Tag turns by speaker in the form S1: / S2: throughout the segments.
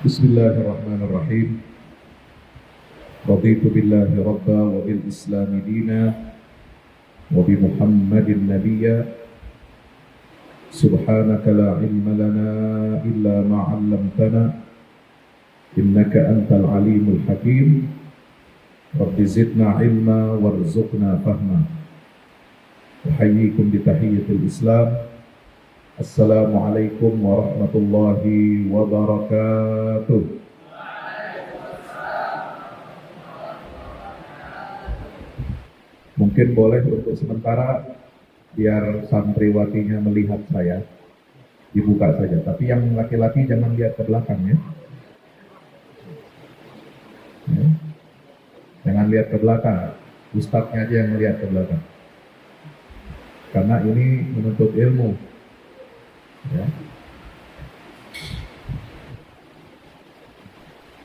S1: Bismillahirrahmanirrahim. Raditu billahi rabba wa bil islami dina wa bi Muhammadin nabiyya. Subhanaka la ilma lana illa ma 'allamtana innaka antal alimul hakim. Rabbi zidna ilma warzuqna fahma. Uhayyikum bi tahiyyatil Islam. Assalamualaikum warahmatullahi wabarakatuh. Mungkin boleh untuk sementara biar santriwatinya melihat saya, dibuka saja. Tapi yang laki-laki jangan lihat ke belakang ya. Jangan lihat ke belakang, ustadznya aja yang melihat ke belakang. Karena ini menuntut ilmu. Ya.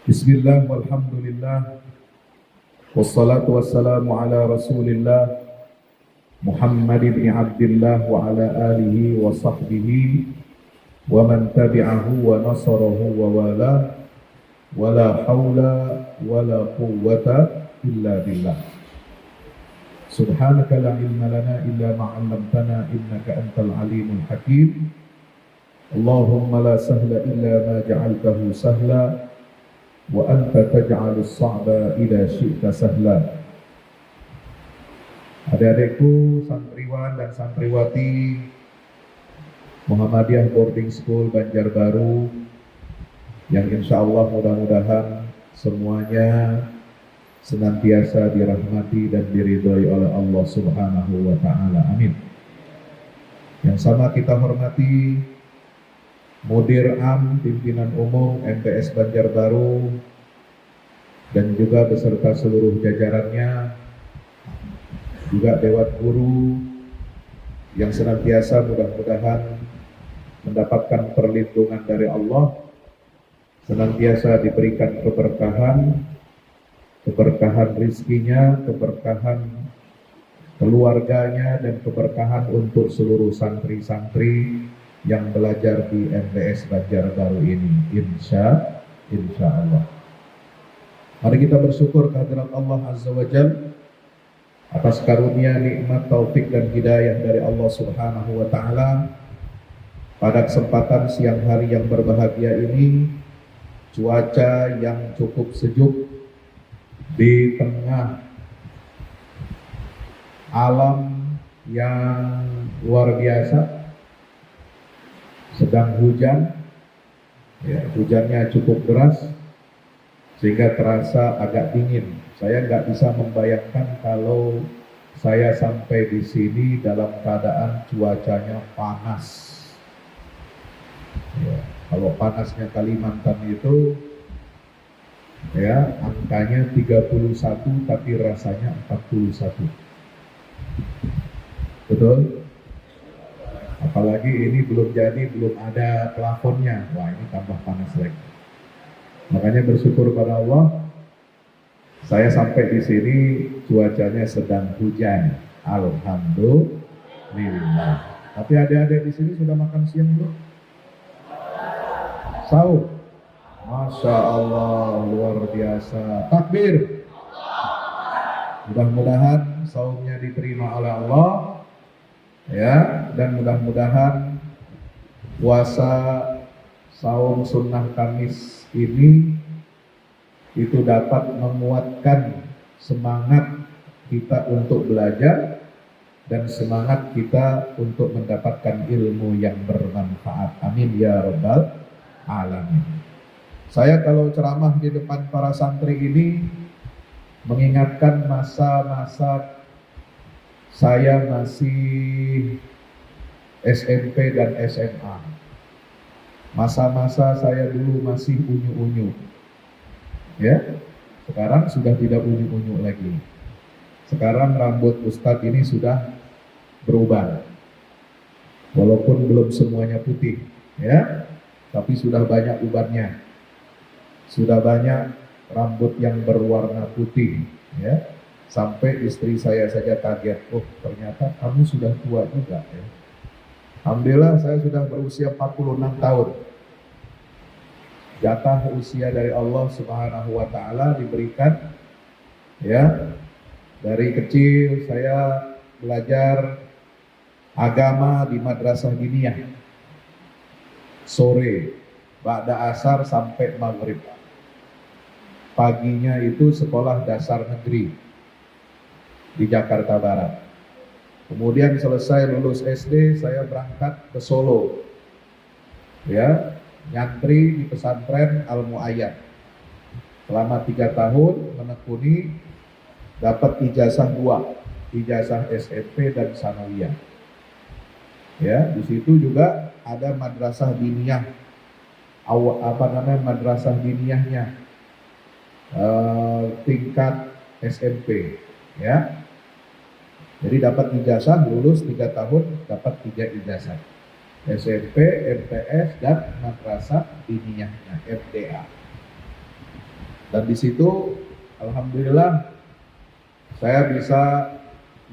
S1: Bismillah walhamdulillah wassalatu wassalamu ala rasulillah Muhammad ibn Abdillah wa ala alihi wa sahbihi wa man tabi'ahu wa nasarahu wa wala wa la hawla wa la quwwata illa billah. Subhanaka la ilma lana illa ma 'allamtana innaka antal alimul hakim. Allahumma la sahla illa ma ja'altahu sahla wa anta taj'alus sa'ba idza syi'ta sahla. Adik-adikku, santriwan dan santriwati Muhammadiyah Boarding School Banjarbaru yang insyaallah mudah-mudahan semuanya senantiasa dirahmati dan diridhoi oleh Allah Subhanahu wa taala. Amin. Yang sama kita hormati Mudir Am Pimpinan Umum MTS Banjarbaru dan juga beserta seluruh jajarannya, juga Dewan Guru yang senantiasa mudah-mudahan mendapatkan perlindungan dari Allah, senantiasa diberikan keberkahan rizkinya, keberkahan keluarganya, dan keberkahan untuk seluruh santri-santri yang belajar di MTS Banjarbaru ini, insya Allah. Mari kita bersyukur kehadirat Allah Azza wa Jalla atas karunia, nikmat, taufik dan hidayah dari Allah Subhanahu wa taala. Pada kesempatan siang hari yang berbahagia ini, cuaca yang cukup sejuk di tengah alam yang luar biasa, sedang hujan, ya, hujannya cukup deras sehingga terasa agak dingin. Saya nggak bisa membayangkan kalau saya sampai di sini dalam keadaan cuacanya panas. Ya, kalau panasnya Kalimantan itu, ya, angkanya 31 tapi rasanya 41. Betul? Apalagi ini belum jadi, belum ada plafonnya. Wah, ini tambah panas lagi. Makanya bersyukur pada Allah, saya sampai di sini cuacanya sedang hujan. Alhamdulillah. Tapi adik-adik di sini sudah makan siang belum? Sahur. Masya Allah, luar biasa. Takbir. Mudah-mudahan sahurnya diterima oleh Allah, ya, dan mudah-mudahan puasa saum sunnah Kamis ini itu dapat menguatkan semangat kita untuk belajar dan semangat kita untuk mendapatkan ilmu yang bermanfaat. Amin ya rabbal alamin. Saya kalau ceramah di depan para santri ini mengingatkan masa-masa saya masih SMP dan SMA. Masa-masa saya dulu masih unyu-unyu. Ya, sekarang sudah tidak unyu-unyu lagi. Sekarang rambut Ustadz ini sudah berubah. Walaupun belum semuanya putih, ya, tapi sudah banyak ubannya. Sudah banyak rambut yang berwarna putih, ya. Sampai istri saya saja kaget, oh ternyata kamu sudah tua juga, ya. Alhamdulillah saya sudah berusia 46 tahun. jatah usia dari Allah Subhanahu wa taala diberikan, ya. Dari kecil saya belajar agama di madrasah diniyah. Sore, ba'da asar sampai maghrib. Paginya itu sekolah dasar negeri di Jakarta Barat. Kemudian selesai lulus SD, saya berangkat ke Solo, ya, nyantri di pesantren Al-Mu'ayyad selama 3 tahun, menekuni, dapat ijazah 2, ijazah SMP dan sanawiyah. Ya, di situ juga ada madrasah diniyah, madrasah diniyahnya tingkat SMP, ya. Jadi dapat ijazah, lulus 3 tahun, dapat 3 ijazah. SMP, MTS, dan madrasah diniyahnya, MDA. Dan di situ, alhamdulillah, saya bisa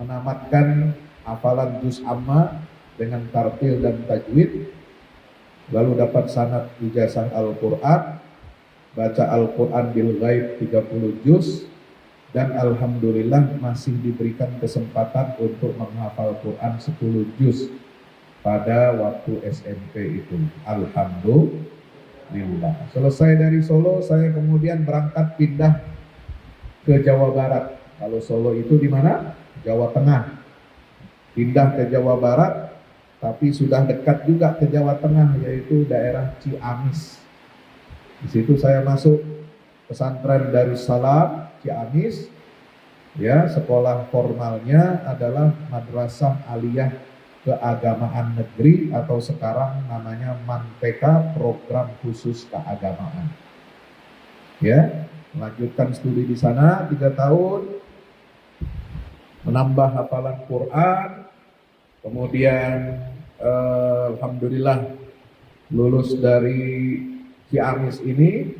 S1: menamatkan hafalan juz amma dengan tartil dan tajwid, lalu dapat sanad ijazah Al-Quran, baca Al-Quran bil ghaib 30 juz, dan alhamdulillah masih diberikan kesempatan untuk menghafal Quran 10 juz pada waktu SMP itu. Alhamdulillah. Selesai dari Solo, saya kemudian berangkat pindah ke Jawa Barat. Kalau Solo itu di mana? Jawa Tengah. Pindah ke Jawa Barat, tapi sudah dekat juga ke Jawa Tengah, yaitu daerah Ciamis. Di situ saya masuk pesantren Darussalam Ciamis, ya. Sekolah formalnya adalah Madrasah Aliyah Keagamaan Negeri, atau sekarang namanya MANPK, Program Khusus Keagamaan. Ya, melanjutkan studi di sana 3 tahun, menambah hafalan Quran, kemudian alhamdulillah lulus dari Ciamis ini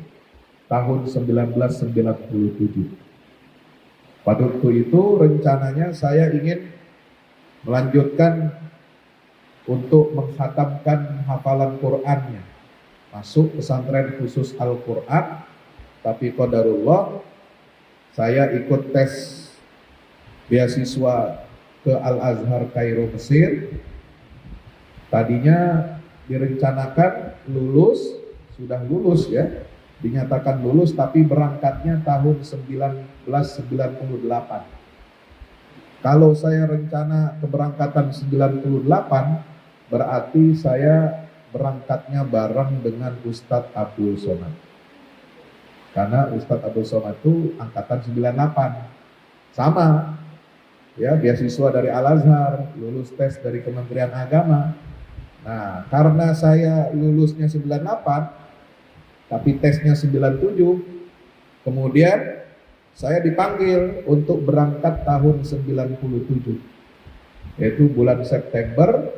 S1: tahun 1997. Pada waktu itu rencananya saya ingin melanjutkan untuk menghatamkan hafalan Qur'annya, masuk pesantren khusus Al-Quran, tapi qadarullah saya ikut tes beasiswa ke Al-Azhar Kairo, Mesir. Tadinya direncanakan lulus, sudah lulus, ya, dinyatakan lulus, tapi berangkatnya tahun 1998. Kalau saya rencana keberangkatan 98, berarti saya berangkatnya bareng dengan Ustadz Abdul Somad. Karena Ustadz Abdul Somad itu angkatan 98. Sama, ya, beasiswa dari Al-Azhar, lulus tes dari Kementerian Agama. Nah, karena saya lulusnya 98, tapi tesnya 97, kemudian saya dipanggil untuk berangkat tahun 97, yaitu bulan September,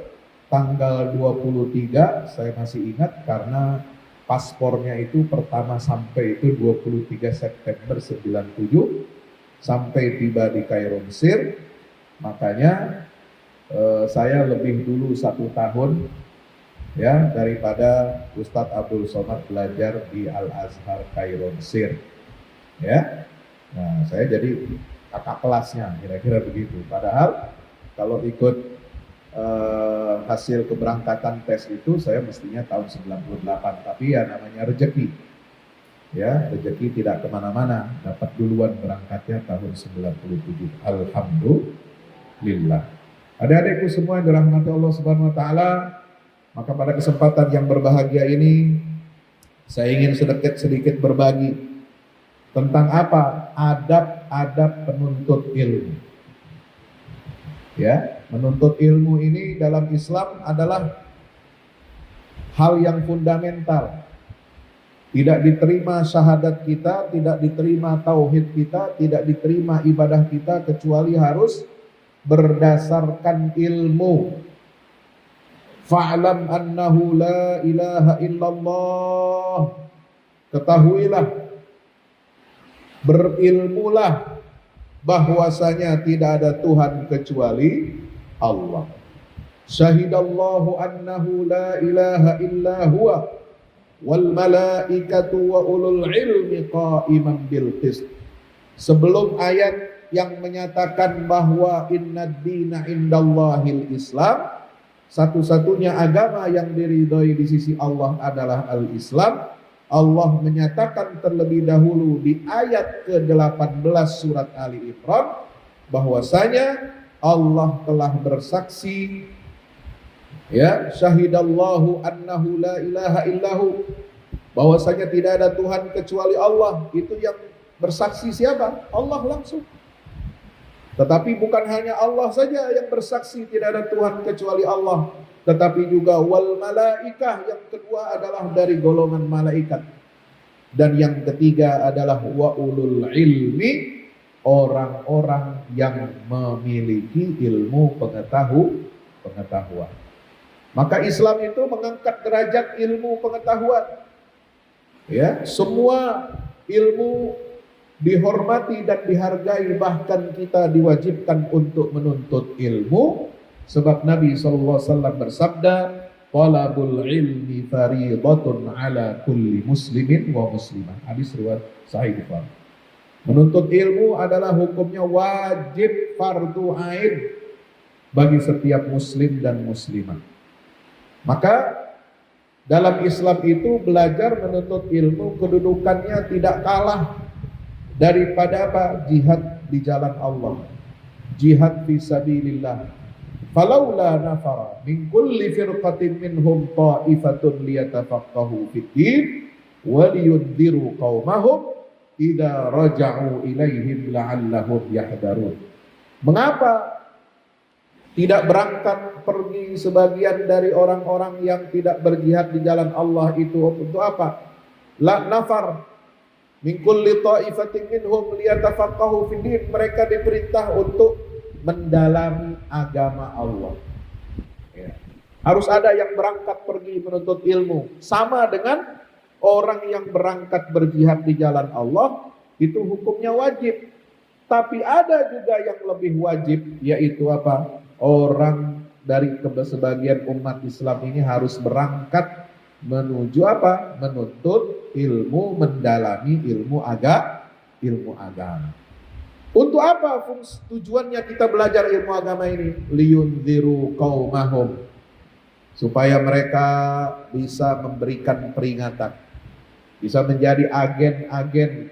S1: tanggal 23, saya masih ingat karena paspornya itu pertama sampai itu 23 September 97, sampai tiba di Kairo, Mesir. Makanya saya lebih dulu 1 tahun, ya, daripada Ustadz Abdul Somad belajar di Al-Azhar Kairo, Mesir, ya. Nah, saya jadi kakak kelasnya, kira-kira begitu. Padahal kalau ikut hasil keberangkatan tes itu saya mestinya tahun 98, tapi ya namanya rezeki, ya, rezeki tidak kemana-mana. Dapat duluan berangkatnya tahun 97. Alhamdulillah. Adik-adikku semua yang dirahmati Allah Subhanahu wa taala, maka pada kesempatan yang berbahagia ini saya ingin sedikit berbagi tentang apa? Adab-adab penuntut ilmu. Ya, menuntut ilmu ini dalam Islam adalah hal yang fundamental. Tidak diterima syahadat kita, tidak diterima tauhid kita, tidak diterima ibadah kita kecuali harus berdasarkan ilmu. Fa'lam annahu la ilaha illallah. Ketahuilah, berilmulah bahwasanya tidak ada Tuhan kecuali Allah. Syahidallahu annahu la ilaha illa huwa wal malaikatu wa ulul ilmi qa'iman bil qist. Sebelum ayat yang menyatakan bahwa innad dina indallahil Islam, satu-satunya agama yang diridhoi di sisi Allah adalah al-Islam, Allah menyatakan terlebih dahulu di ayat ke-18 surat Ali Imran bahwasanya Allah telah bersaksi, ya, syahidallahu annahu la ilaha illahu, bahwasanya tidak ada Tuhan kecuali Allah. Itu yang bersaksi siapa? Allah langsung. Tetapi bukan hanya Allah saja yang bersaksi tidak ada Tuhan kecuali Allah, tetapi juga wal malaikah, yang kedua adalah dari golongan malaikat, dan yang ketiga adalah wa ulul ilmi, orang-orang yang memiliki ilmu pengetahuan. Maka Islam itu mengangkat derajat ilmu pengetahuan. Ya, semua ilmu dihormati dan dihargai, bahkan kita diwajibkan untuk menuntut ilmu, sebab Nabi SAW bersabda, talabul ilmi fariidatun ala kulli muslimin wa muslimah. Hadis riwayat Sahih Bukhari. Menuntut ilmu adalah hukumnya wajib, fardu ain bagi setiap muslim dan muslimah. Maka dalam Islam itu belajar menuntut ilmu kedudukannya tidak kalah daripada apa? Jihad di jalan Allah, jihad fi sabilillah. Falaula nafara min kulli firqatin minhum ta'ifatun liyatafaqahu fid din wa liyundziru qaumahum idza raja'u ilaihim la'allahum yahdharun. Mengapa tidak berangkat pergi sebagian dari orang-orang yang tidak berjihad di jalan Allah itu untuk apa? La nafar min kulli ta'ifatin minhum liyatafaqahu fid din. Mereka diperintah untuk mendalami agama Allah. Ya. Harus ada yang berangkat pergi menuntut ilmu, sama dengan orang yang berangkat berjihad di jalan Allah, itu hukumnya wajib. Tapi ada juga yang lebih wajib, yaitu apa? Orang dari sebagian umat Islam ini harus berangkat menuju apa? Menuntut ilmu, mendalami ilmu agama. Untuk apa tujuannya kita belajar ilmu agama ini? Liyundziru qaumahum, supaya mereka bisa memberikan peringatan, bisa menjadi agen-agen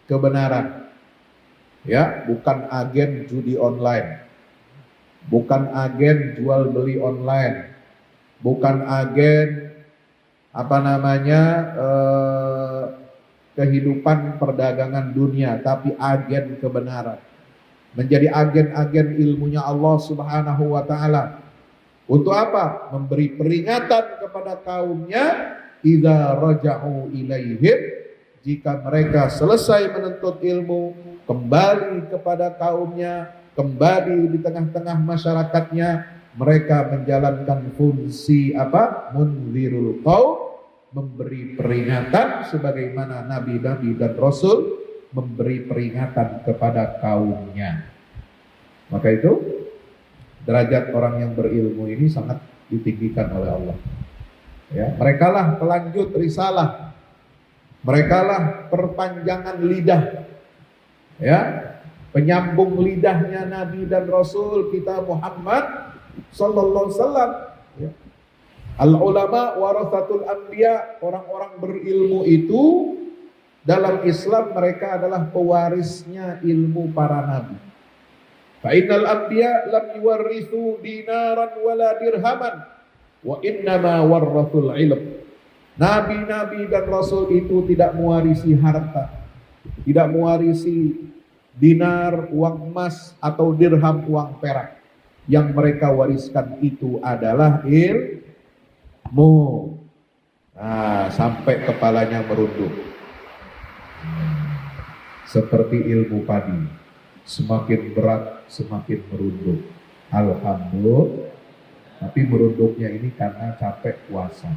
S1: kebenaran, ya, bukan agen judi online, bukan agen jual beli online, bukan agen kehidupan perdagangan dunia, tapi agen kebenaran, menjadi agen-agen ilmunya Allah Subhanahu wa ta'ala. Untuk apa? Memberi peringatan kepada kaumnya, idza raja'u ilaihim, jika mereka selesai menuntut ilmu, kembali kepada kaumnya, kembali di tengah-tengah masyarakatnya, mereka menjalankan fungsi apa? Mundzirul qaum, memberi peringatan sebagaimana nabi-nabi dan rasul memberi peringatan kepada kaumnya. Maka itu derajat orang yang berilmu ini sangat ditinggikan oleh Allah. Ya, merekalah pelanjut risalah, merekalah perpanjangan lidah, ya, penyambung lidahnya nabi dan rasul kita Muhammad sallallahu alaihi wasallam. Ya. Al-ulama warathatul anbiya, orang-orang berilmu itu dalam Islam mereka adalah pewarisnya ilmu para nabi. Fa innal anbiya lam yuwarrithu dinaran wala dirhaman wa innama warrathul ilm. Nabi-nabi dan rasul itu tidak mewarisi harta, tidak mewarisi dinar, uang emas, atau dirham, uang perak. Yang mereka wariskan itu adalah ilmu. Nah, sampai kepalanya merunduk. Seperti ilmu padi, semakin berat semakin merunduk. Alhamdulillah. Tapi merunduknya ini karena capek puasa.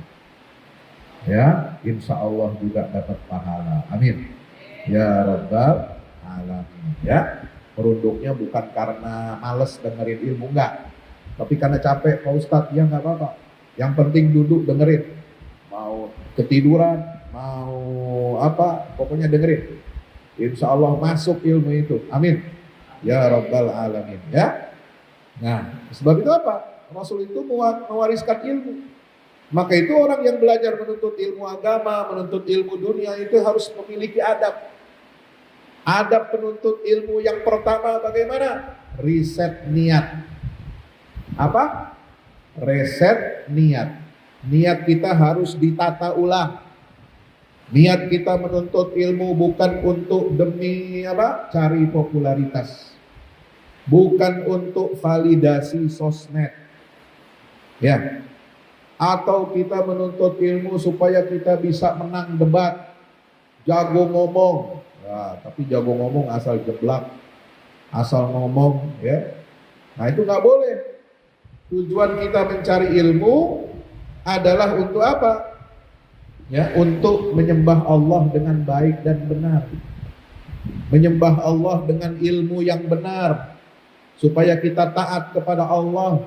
S1: Ya, insya Allah juga dapat pahala. Amin. Ya Rabbal Alamin. Ya, merunduknya bukan karena males dengerin ilmu, enggak. Tapi karena capek, Pak Ustadz, ya enggak apa-apa. Yang penting duduk dengerin. Mau ketiduran, mau apa, pokoknya dengerin. Insya Allah masuk ilmu itu. Amin. Ya Rabbal Alamin. Ya. Nah, sebab itu apa? Rasul itu mewariskan ilmu. Maka itu orang yang belajar menuntut ilmu agama, menuntut ilmu dunia itu harus memiliki adab. Adab penuntut ilmu yang pertama bagaimana? Riset niat. Apa? Reset niat. Niat kita harus ditata ulang. Niat kita menuntut ilmu bukan untuk demi apa? Cari popularitas. Bukan untuk validasi sosmed. Ya. Atau kita menuntut ilmu supaya kita bisa menang debat. Jago ngomong. Ya, tapi jago ngomong asal jeblak. Asal ngomong, ya. Nah, itu nggak boleh. Tujuan kita mencari ilmu adalah untuk apa? Ya, untuk menyembah Allah dengan baik dan benar. Menyembah Allah dengan ilmu yang benar. Supaya kita taat kepada Allah.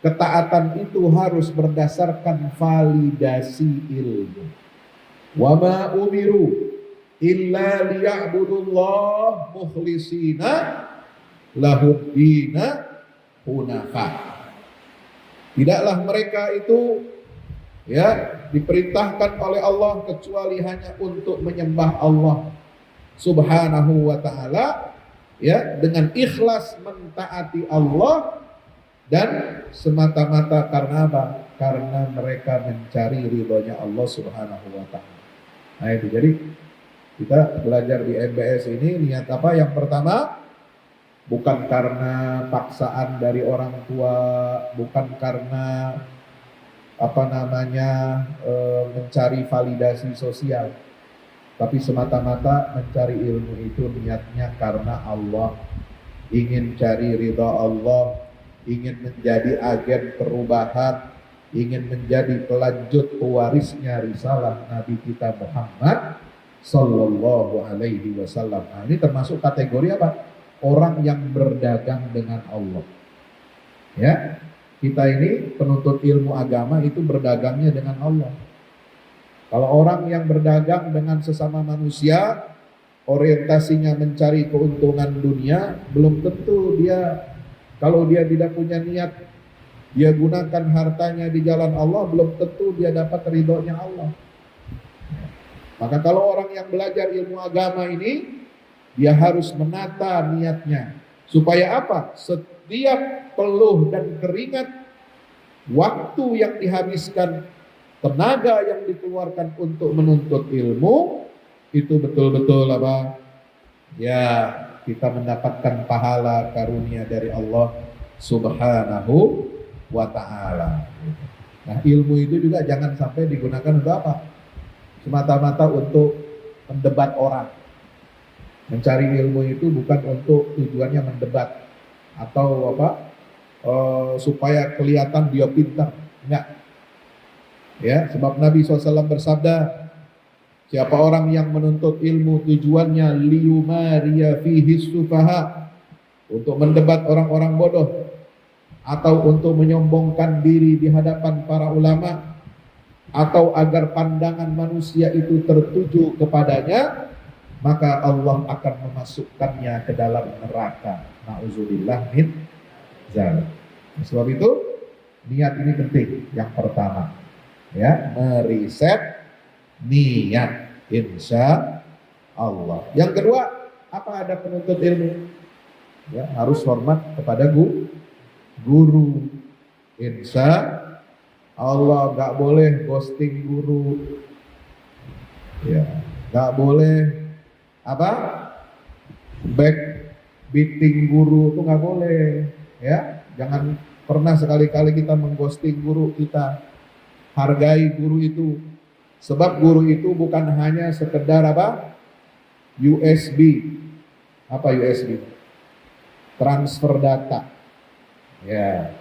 S1: Ketaatan itu harus berdasarkan validasi ilmu. Wa ma umiru illa liya'budullah mukhlisina lahuddina hunafa. Tidaklah mereka itu ya diperintahkan oleh Allah kecuali hanya untuk menyembah Allah Subhanahu wa ta'ala, ya, dengan ikhlas mentaati Allah dan semata-mata karena apa? Karena mereka mencari ridhonya Allah Subhanahu wa ta'ala. Nah, itu jadi kita belajar di MBS ini niat apa? Yang pertama, bukan karena paksaan dari orang tua, bukan karena apa namanya mencari validasi sosial, tapi semata-mata mencari ilmu itu niatnya karena Allah, ingin cari ridha Allah, ingin menjadi agen perubahan, ingin menjadi pelanjut pewarisnya risalah Nabi kita Muhammad Sallallahu Alaihi Wasallam. Nah, ini termasuk kategori apa? Orang yang berdagang dengan Allah. Ya, kita ini penuntut ilmu agama itu berdagangnya dengan Allah. Kalau orang yang berdagang dengan sesama manusia, orientasinya mencari keuntungan dunia, belum tentu dia, kalau dia tidak punya niat, dia gunakan hartanya di jalan Allah, belum tentu dia dapat ridhonya Allah. Maka kalau orang yang belajar ilmu agama ini, dia harus menata niatnya. Supaya apa? Setiap peluh dan keringat, waktu yang dihabiskan, tenaga yang dikeluarkan untuk menuntut ilmu, itu betul-betul apa? Ya, kita mendapatkan pahala karunia dari Allah Subhanahu wa ta'ala. Nah, ilmu itu juga jangan sampai digunakan untuk apa? Semata-mata untuk mendebat orang. Mencari ilmu itu bukan untuk tujuannya mendebat atau apa supaya kelihatan dia pintar, enggak. Ya, sebab Nabi SAW bersabda, siapa orang yang menuntut ilmu tujuannya liyumariya fihi sufaha, untuk mendebat orang-orang bodoh atau untuk menyombongkan diri di hadapan para ulama, atau agar pandangan manusia itu tertuju kepadanya, maka Allah akan memasukkannya ke dalam neraka. Na'udzubillah min dzalik. Sebab itu niat ini penting. Yang pertama, ya, meriset niat, insya Allah. Yang kedua, apa ada penuntut ilmu? Ya, harus hormat kepada guru. Insya Allah, nggak boleh ghosting guru, ya, nggak boleh apa backbiting guru, itu nggak boleh, ya. Jangan pernah sekali-kali kita mengghosting guru kita. Hargai guru itu, sebab guru itu bukan hanya sekedar apa USB, apa USB, transfer data, ya,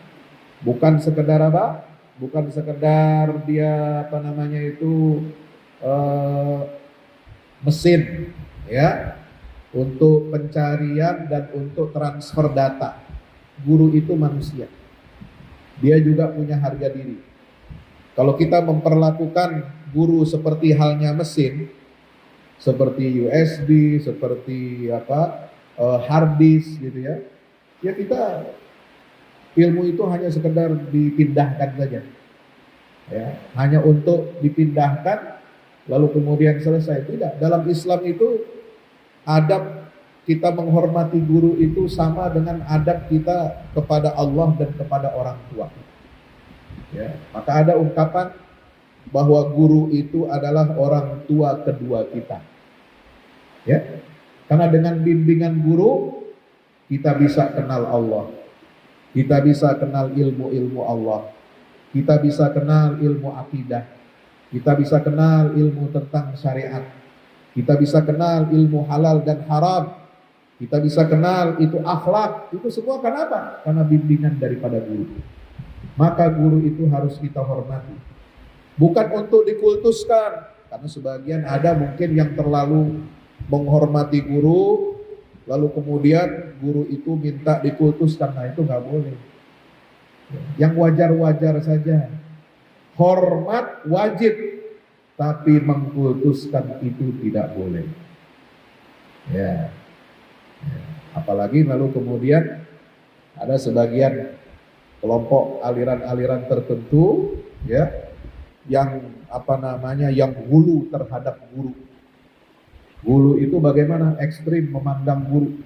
S1: bukan sekedar apa. Bukan sekedar dia apa namanya itu mesin, ya, untuk pencarian dan untuk transfer data. Guru itu manusia, dia juga punya harga diri. Kalau kita memperlakukan guru seperti halnya mesin, seperti USB, seperti hard disk gitu ya, ya kita ilmu itu hanya sekedar dipindahkan saja, ya, hanya untuk dipindahkan lalu kemudian selesai. Tidak, dalam Islam itu adab kita menghormati guru itu sama dengan adab kita kepada Allah dan kepada orang tua. Ya, maka ada ungkapan bahwa guru itu adalah orang tua kedua kita. Ya, karena dengan bimbingan guru kita bisa kenal Allah, kita bisa kenal ilmu-ilmu Allah, kita bisa kenal ilmu akidah, kita bisa kenal ilmu tentang syariat, kita bisa kenal ilmu halal dan haram, kita bisa kenal itu akhlak. Itu semua kenapa? Karena bimbingan daripada guru. Maka guru itu harus kita hormati, bukan untuk dikultuskan, karena sebagian ada mungkin yang terlalu menghormati guru, lalu kemudian guru itu minta dikultuskan. Nah, itu nggak boleh. Yang wajar-wajar saja. Hormat wajib, tapi mengkultuskan itu tidak boleh. Ya. Apalagi lalu kemudian ada sebagian kelompok aliran-aliran tertentu, ya, yang yang hulu terhadap guru. Guru itu bagaimana? Ekstrim memandang guru.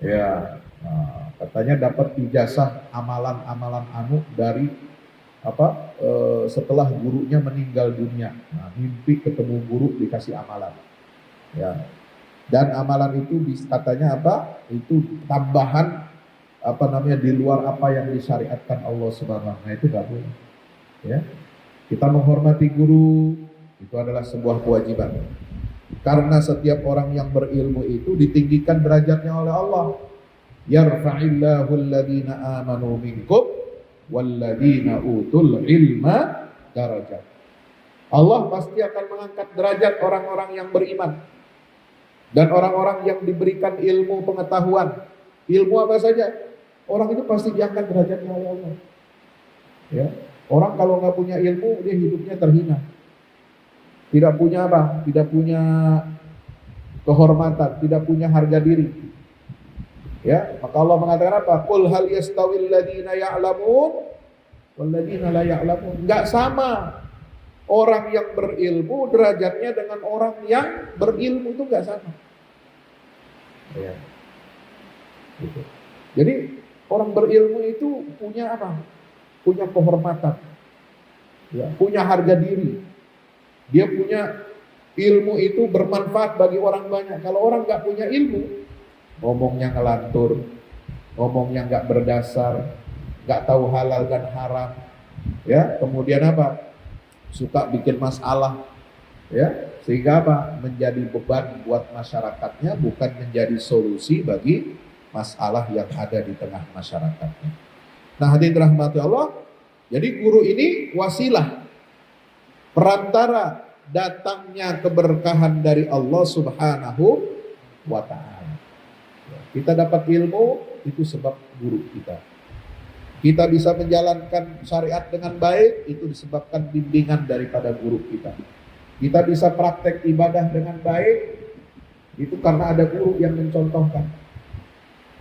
S1: Ya, katanya dapat ijazah amalan-amalan dari setelah gurunya meninggal dunia. Nah, mimpi ketemu guru dikasih amalan. Ya. Dan amalan itu katanya itu tambahan di luar apa yang disyariatkan Allah Subhanahu. Nah, itu nggak boleh. Ya. Kita menghormati guru itu adalah sebuah kewajiban. Karena setiap orang yang berilmu itu ditinggikan derajatnya oleh Allah. Yarfa'illahu alladhina amanu minkum walladhina utul ilma darajat. Allah pasti akan mengangkat derajat orang-orang yang beriman dan orang-orang yang diberikan ilmu pengetahuan. Ilmu apa saja, orang itu pasti diangkat derajatnya oleh Allah. Ya. Orang kalau nggak punya ilmu, dia hidupnya terhina. Tidak punya Tidak punya kehormatan, tidak punya harga diri. Ya, maka Allah mengatakan apa? Qul hal yastawil ladzina ya'lamun wal ladzina la ya'lamun. Enggak sama orang yang berilmu derajatnya dengan orang yang berilmu, itu enggak sama. Ya. Gitu. Jadi orang berilmu itu punya punya kehormatan, ya, punya harga diri. Dia punya ilmu itu bermanfaat bagi orang banyak. Kalau orang nggak punya ilmu, ngomongnya ngelantur, ngomongnya nggak berdasar, nggak tahu halal dan haram, ya, kemudian suka bikin masalah, ya, sehingga menjadi beban buat masyarakatnya, bukan menjadi solusi bagi masalah yang ada di tengah masyarakatnya. Nah, hadirin rahmati Allah, jadi guru ini wasilah, perantara datangnya keberkahan dari Allah Subhanahu wa ta'ala. Kita dapat ilmu itu sebab guru kita. Kita bisa menjalankan syariat dengan baik itu disebabkan bimbingan daripada guru kita. Kita bisa praktek ibadah dengan baik itu karena ada guru yang mencontohkan.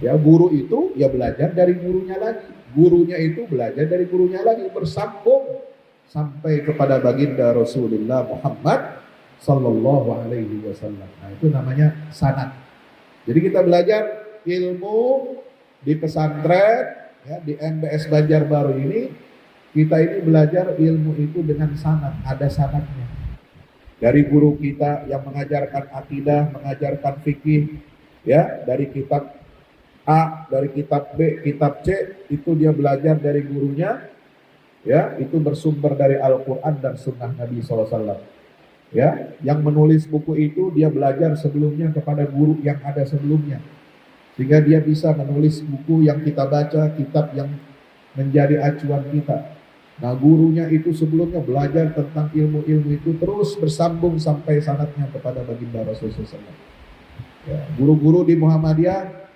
S1: Ya, guru itu ya belajar dari gurunya lagi. Gurunya itu belajar dari gurunya lagi, bersambung sampai kepada baginda Rasulullah Muhammad sallallahu alaihi wasallam. Nah, itu namanya sanad. Jadi kita belajar ilmu di pesantren, ya, di MBS Banjarbaru ini, kita ini belajar ilmu itu dengan sanad, ada sanadnya. Dari guru kita yang mengajarkan akidah, mengajarkan fikih, ya, dari kitab A, dari kitab B, kitab C, itu dia belajar dari gurunya. Ya, itu bersumber dari Al-Quran dan Sunnah Nabi SAW. Ya, yang menulis buku itu dia belajar sebelumnya kepada guru yang ada sebelumnya, sehingga dia bisa menulis buku yang kita baca, kitab yang menjadi acuan kita. Nah, gurunya itu sebelumnya belajar tentang ilmu-ilmu itu terus bersambung sampai sanadnya kepada baginda Rasulullah SAW. Ya, guru-guru di Muhammadiyah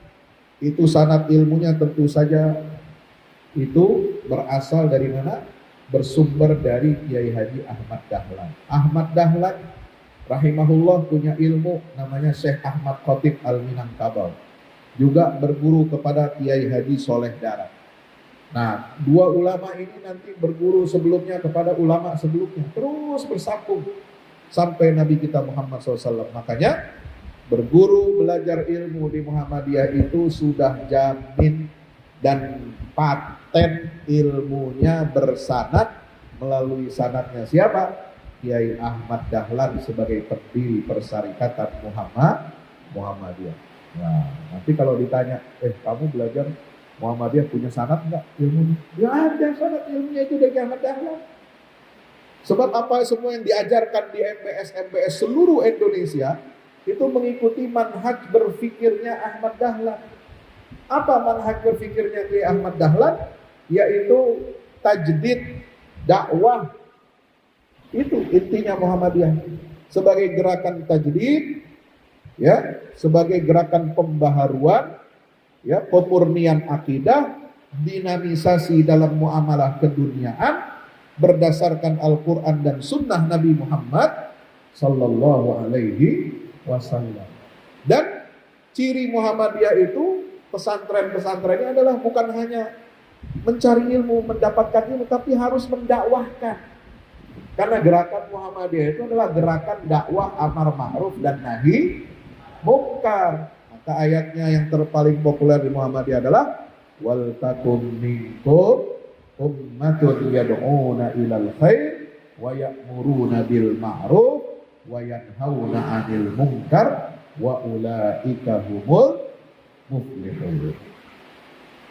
S1: itu sanad ilmunya tentu saja itu berasal dari mana? bersumber dari Kiai Haji Ahmad Dahlan. Ahmad Dahlan rahimahullah punya ilmu namanya Syekh Ahmad Khatib Al-Minangkabau. Juga berguru kepada Kiai Haji Soleh Darat. Nah, dua ulama ini nanti berguru sebelumnya kepada ulama sebelumnya. Terus bersambung sampai Nabi kita Muhammad SAW. Makanya berguru belajar ilmu di Muhammadiyah itu sudah jamin dan paten ilmunya bersanad melalui sanadnya siapa? Kiai Ahmad Dahlan sebagai pendiri Persyarikatan Muhammadiyah. Nah, nanti kalau ditanya, kamu belajar Muhammadiyah punya sanad enggak ilmunya? Ya ada sanad ilmunya itu dari Ahmad Dahlan. Sebab apa semua yang diajarkan di MBS seluruh Indonesia itu mengikuti manhaj berfikirnya Ahmad Dahlan. Apa manhaj berfikirnya Kiai Ahmad Dahlan? Yaitu tajdid dakwah. Itu intinya Muhammadiyah. Sebagai gerakan tajdid, ya, sebagai gerakan pembaharuan, ya, pemurnian akidah, dinamisasi dalam muamalah keduniaan berdasarkan Al-Quran dan Sunnah Nabi Muhammad Sallallahu Alaihi Wasallam. Dan ciri Muhammadiyah itu pesantren-pesantrennya adalah bukan hanya mencari ilmu, mendapatkan ilmu, tapi harus mendakwahkan. Karena gerakan Muhammadiyah itu adalah gerakan dakwah amar ma'ruf dan nahi mungkar. Maka ayatnya yang terpaling populer di Muhammadiyah adalah wal takum minkum ummatun yad'una ilal khair wa ya'muruna bil ma'ruf wa yanhauna 'anil munkar wa ulaika humul muflihun.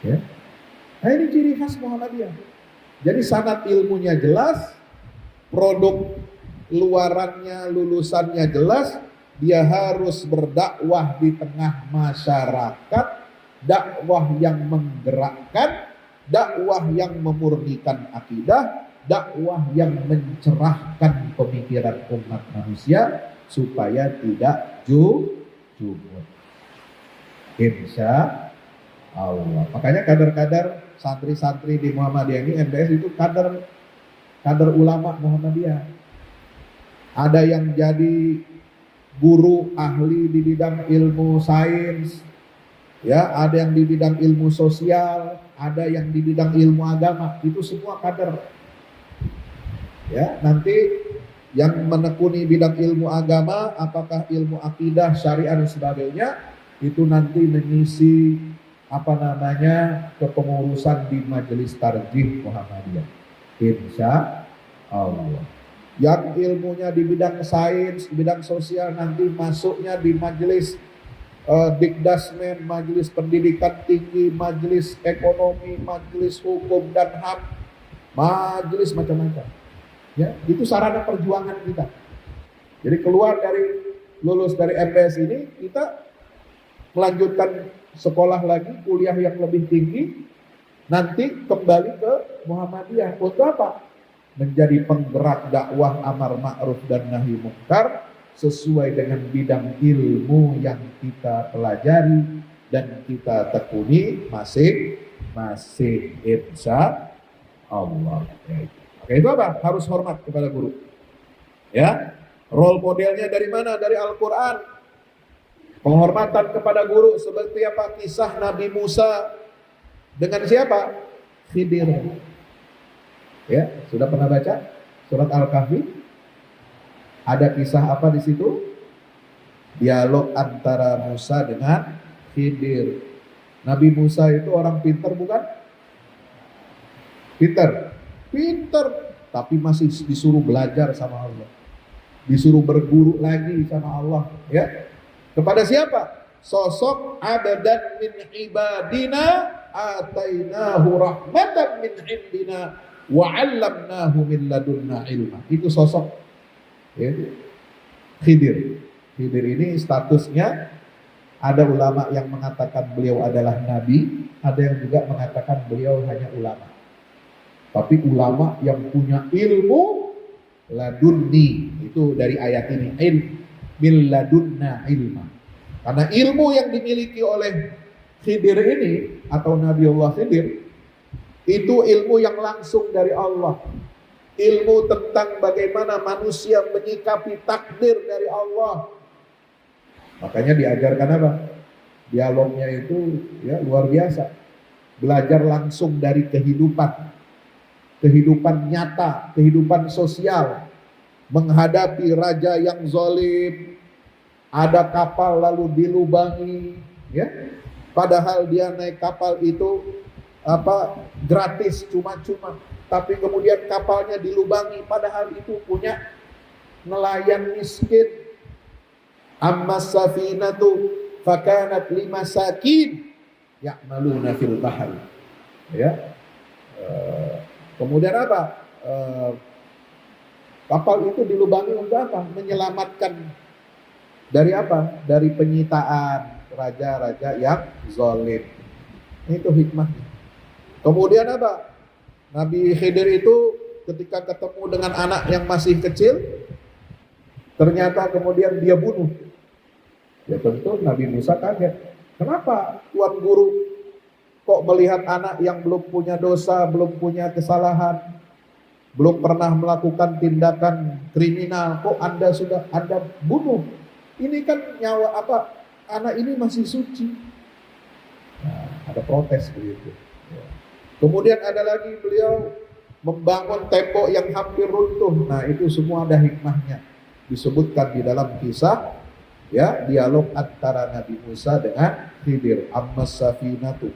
S1: Ya. Nah, ini ciri khas Muhammadiyah. Jadi sanad ilmunya jelas, produk luarannya, lulusannya jelas, dia harus berdakwah di tengah masyarakat, dakwah yang menggerakkan, dakwah yang memurnikan akidah, dakwah yang mencerahkan pemikiran umat manusia supaya tidak jumud. Insya Allah. Makanya kader-kader santri-santri di Muhammadiyah ini, MBS itu kader ulama Muhammadiyah. Ada yang jadi guru ahli di bidang ilmu sains, ya, ada yang di bidang ilmu sosial, ada yang di bidang ilmu agama. Itu semua kader. Ya, nanti yang menekuni bidang ilmu agama, apakah ilmu akidah, syariah dan sebagainya, itu nanti mengisi kepengurusan di Majelis Tarjih Muhammadiyah. Insya Allah. Yang ilmunya di bidang sains, bidang sosial, nanti masuknya di Majelis Dikdasmen, Majelis Pendidikan Tinggi, Majelis Ekonomi, Majelis Hukum dan HAM, majelis macam-macam. Ya, itu sarana perjuangan kita. Jadi lulus dari MBS ini, kita melanjutkan sekolah lagi, kuliah yang lebih tinggi, nanti kembali ke Muhammadiyah. Untuk apa? Menjadi penggerak dakwah amar ma'ruf dan nahi mungkar sesuai dengan bidang ilmu yang kita pelajari dan kita tekuni masing-masing. Insya Allah. Oke, itu apa? Harus hormat kepada guru. Ya, role modelnya dari mana? Dari Al-Quran. Penghormatan kepada guru seperti apa? Kisah Nabi Musa dengan siapa? Khidir. Ya, sudah pernah baca surat Al-Kahfi? Ada kisah apa di situ? Dialog antara Musa dengan Khidir. Nabi Musa itu orang pintar bukan? Pintar, tapi masih disuruh belajar sama Allah. Disuruh berguru lagi sama Allah, ya. Kepada siapa? Sosok abdan min ibadina atainahu rahmatan min indina wa 'allamnahu min ladunna ilma. Itu sosok, ya, Khidir. Khidir ini statusnya, ada ulama yang mengatakan beliau adalah nabi, ada yang juga mengatakan beliau hanya ulama. Tapi ulama yang punya ilmu ladunni, itu dari ayat ini, min ladunna ilma. Karena ilmu yang dimiliki oleh Khidir ini atau Nabiullah Khidir itu ilmu yang langsung dari Allah. ilmu tentang bagaimana manusia menyikapi takdir dari Allah. Makanya diajarkan apa? Dialognya itu ya luar biasa. Belajar langsung dari kehidupan nyata, kehidupan sosial, menghadapi raja yang zalim, ada kapal lalu dilubangi, ya. Padahal dia naik kapal itu gratis, cuma-cuma, tapi kemudian kapalnya dilubangi, padahal itu punya nelayan miskin. Ammas safinatu fakanat limasakin ya'maluna fil bahri. Ya. Kemudian apa? Kapal itu dilubangi untuk apa? Menyelamatkan dari apa? Dari penyitaan raja-raja yang zalim. Itu hikmahnya. Kemudian apa? Nabi Khidir itu ketika ketemu dengan anak yang masih kecil, ternyata kemudian dia bunuh. Ya tentu Nabi Musa kaget. Kenapa Tuan Guru kok melihat anak yang belum punya dosa, belum punya kesalahan, belum pernah melakukan tindakan kriminal, kok Anda bunuh? Ini kan nyawa anak ini masih suci. Nah, ada protes begitu. Ya. Kemudian ada lagi beliau membangun tembok yang hampir runtuh. Nah, itu semua ada hikmahnya. Disebutkan di dalam kisah ya, dialog antara Nabi Musa dengan Khidir. Ammas safinatu,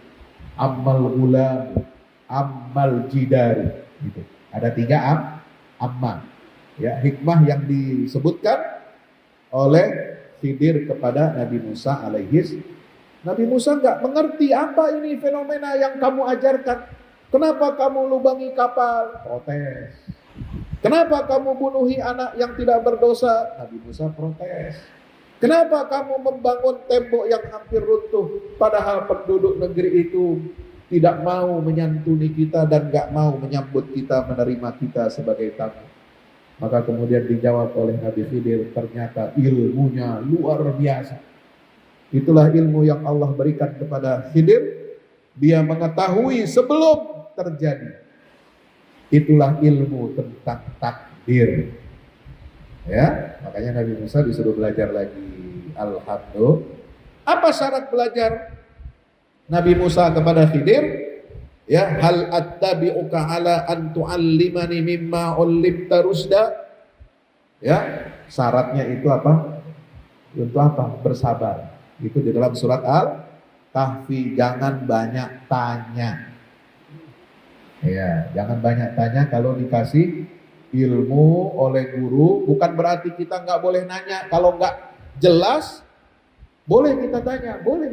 S1: ammal gulam, ammal jidari. Gitu. Ada 3 amma. Ya, hikmah yang disebutkan oleh Khidir kepada Nabi Musa alaihis. Nabi Musa nggak mengerti apa ini fenomena yang kamu ajarkan. Kenapa kamu lubangi kapal? Protes. Kenapa kamu bunuhi anak yang tidak berdosa? Nabi Musa protes. Kenapa kamu membangun tembok yang hampir runtuh? Padahal penduduk negeri itu tidak mau menyantuni kita dan nggak mau menyambut kita, menerima kita sebagai tamu. Maka kemudian dijawab oleh Nabi Khidir, ternyata ilmunya luar biasa. Itulah ilmu yang Allah berikan kepada Khidir. Dia mengetahui sebelum terjadi. Itulah ilmu tentang takdir. Ya, makanya Nabi Musa disuruh belajar lagi. Alhamdulillah. Apa syarat belajar Nabi Musa kepada Khidir? Ya, hal attabi'uka ala an tu'allimani mimma 'ullimta rusda. Ya, syaratnya itu apa? Untuk apa? Bersabar. Itu di dalam surat Al-Kahfi. Jangan banyak tanya. Ya, jangan banyak tanya kalau dikasih ilmu oleh guru. Bukan berarti kita nggak boleh nanya. Kalau nggak jelas, boleh kita tanya, boleh.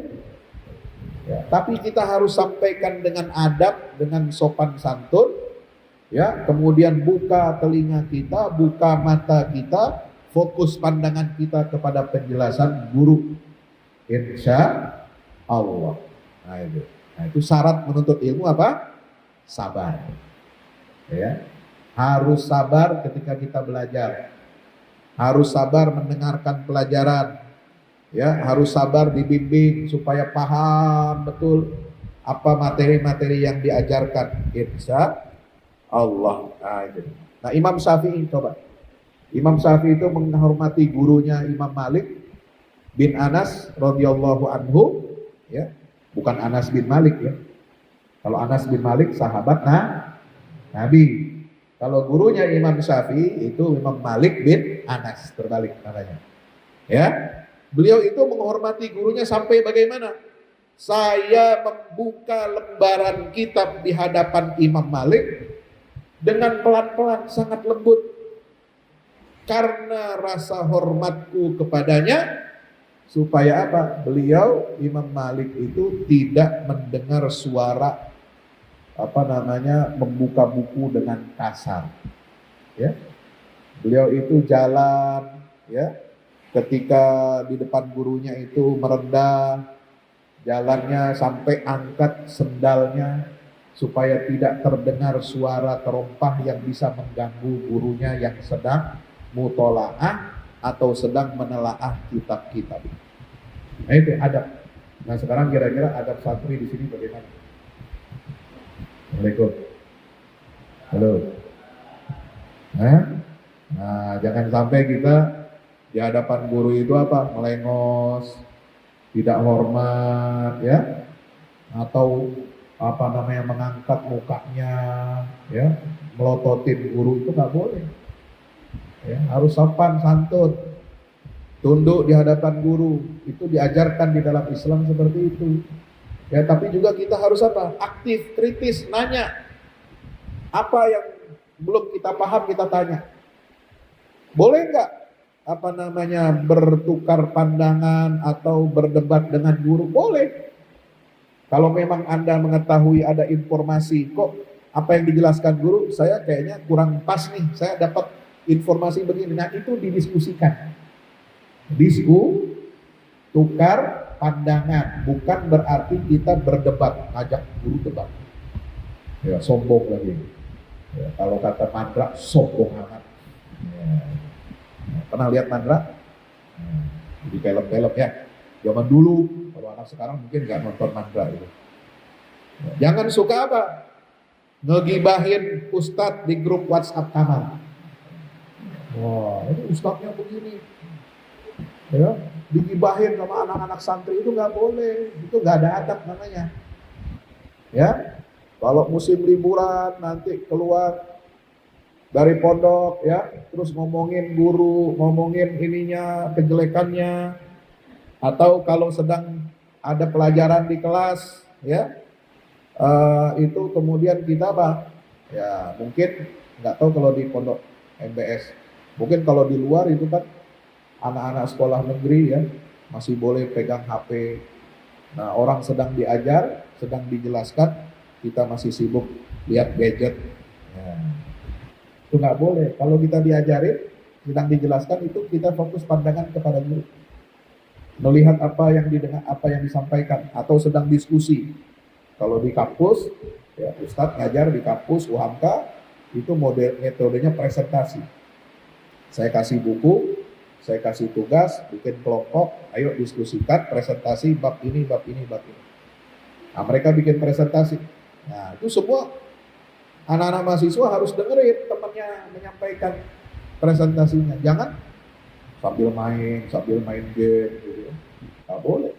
S1: Ya, tapi kita harus sampaikan dengan adab, dengan sopan santun. Ya, kemudian buka telinga kita, buka mata kita, fokus pandangan kita kepada penjelasan guru. Insya Allah. Nah itu syarat menuntut ilmu apa? Sabar. Ya, harus sabar ketika kita belajar. Harus sabar mendengarkan pelajaran. Ya, harus sabar dibimbing supaya paham betul apa materi-materi yang diajarkan. Insya Allah. Nah, Imam Syafi'i coba. Imam Syafi'i itu menghormati gurunya Imam Malik bin Anas radhiyallahu anhu, ya. Bukan Anas bin Malik ya. Kalau Anas bin Malik sahabat Nabi. Kalau gurunya Imam Syafi'i itu Imam Malik bin Anas, terbalik namanya. Ya. Beliau itu menghormati gurunya sampai bagaimana? Saya membuka lembaran kitab di hadapan Imam Malik dengan pelan-pelan, sangat lembut. Karena rasa hormatku kepadanya, supaya apa? Beliau Imam Malik itu tidak mendengar suara membuka buku dengan kasar. Ya. Beliau itu jalan, ya. Ketika di depan gurunya itu merendah, jalannya sampai angkat sendalnya supaya tidak terdengar suara terompah yang bisa mengganggu gurunya yang sedang mutolaah atau sedang menelaah kitab-kitab. Nah itu adab. Nah sekarang kira-kira adab santri di sini bagaimana? Assalamualaikum. Halo. Nah, jangan sampai kita di hadapan guru itu apa? Melengos, tidak hormat, ya, atau apa namanya mengangkat mukanya, ya, melototin guru, itu nggak boleh. Ya, harus sopan santun, tunduk di hadapan guru, itu diajarkan di dalam Islam seperti itu. Ya, tapi juga kita harus apa? Aktif, kritis, nanya. Apa yang belum kita paham kita tanya. Boleh nggak apa namanya bertukar pandangan atau berdebat dengan guru? Boleh. Kalau memang Anda mengetahui ada informasi, kok apa yang dijelaskan guru saya kayaknya kurang pas nih, saya dapat informasi begini. Nah, itu didiskusikan. Tukar pandangan, bukan berarti kita berdebat, ngajak guru debat. Ya, sombong lagi. Ya, kalau kata Mandra, sombong amat. Ya. Pernah lihat Mandra? Di film-film ya. Zaman dulu, kalau anak sekarang mungkin nggak nonton Mandra itu. Ya. Jangan suka apa? Ngegibahin ustadz di grup WhatsApp kamar. Wah, ini ustadznya begini. Ya, digibahin sama anak-anak santri itu nggak boleh. Itu nggak ada adab namanya. Ya, kalau musim liburan nanti keluar dari pondok ya, terus ngomongin guru, ngomongin ininya, kejelekannya, atau kalau sedang ada pelajaran di kelas ya, itu kemudian kita apa? Ya mungkin nggak tahu kalau di pondok MBS, mungkin kalau di luar itu kan anak-anak sekolah negeri ya masih boleh pegang HP. Nah, orang sedang diajar, sedang dijelaskan, kita masih sibuk lihat gadget. Ya. Itu nggak boleh. Kalau kita diajarin, sedang dijelaskan, itu kita fokus pandangan kepada guru. Melihat apa yang didengar, apa yang disampaikan, atau sedang diskusi. Kalau di kampus, ya Ustadz ngajar di kampus UHAMKA, itu metodenya presentasi. Saya kasih buku, saya kasih tugas, bikin kelompok, ayo diskusikan, presentasi bab ini, bab ini, bab ini. Nah, mereka bikin presentasi. Nah, itu semua anak-anak mahasiswa harus dengerin temannya menyampaikan presentasinya. Jangan sambil main game gitu. Nggak boleh.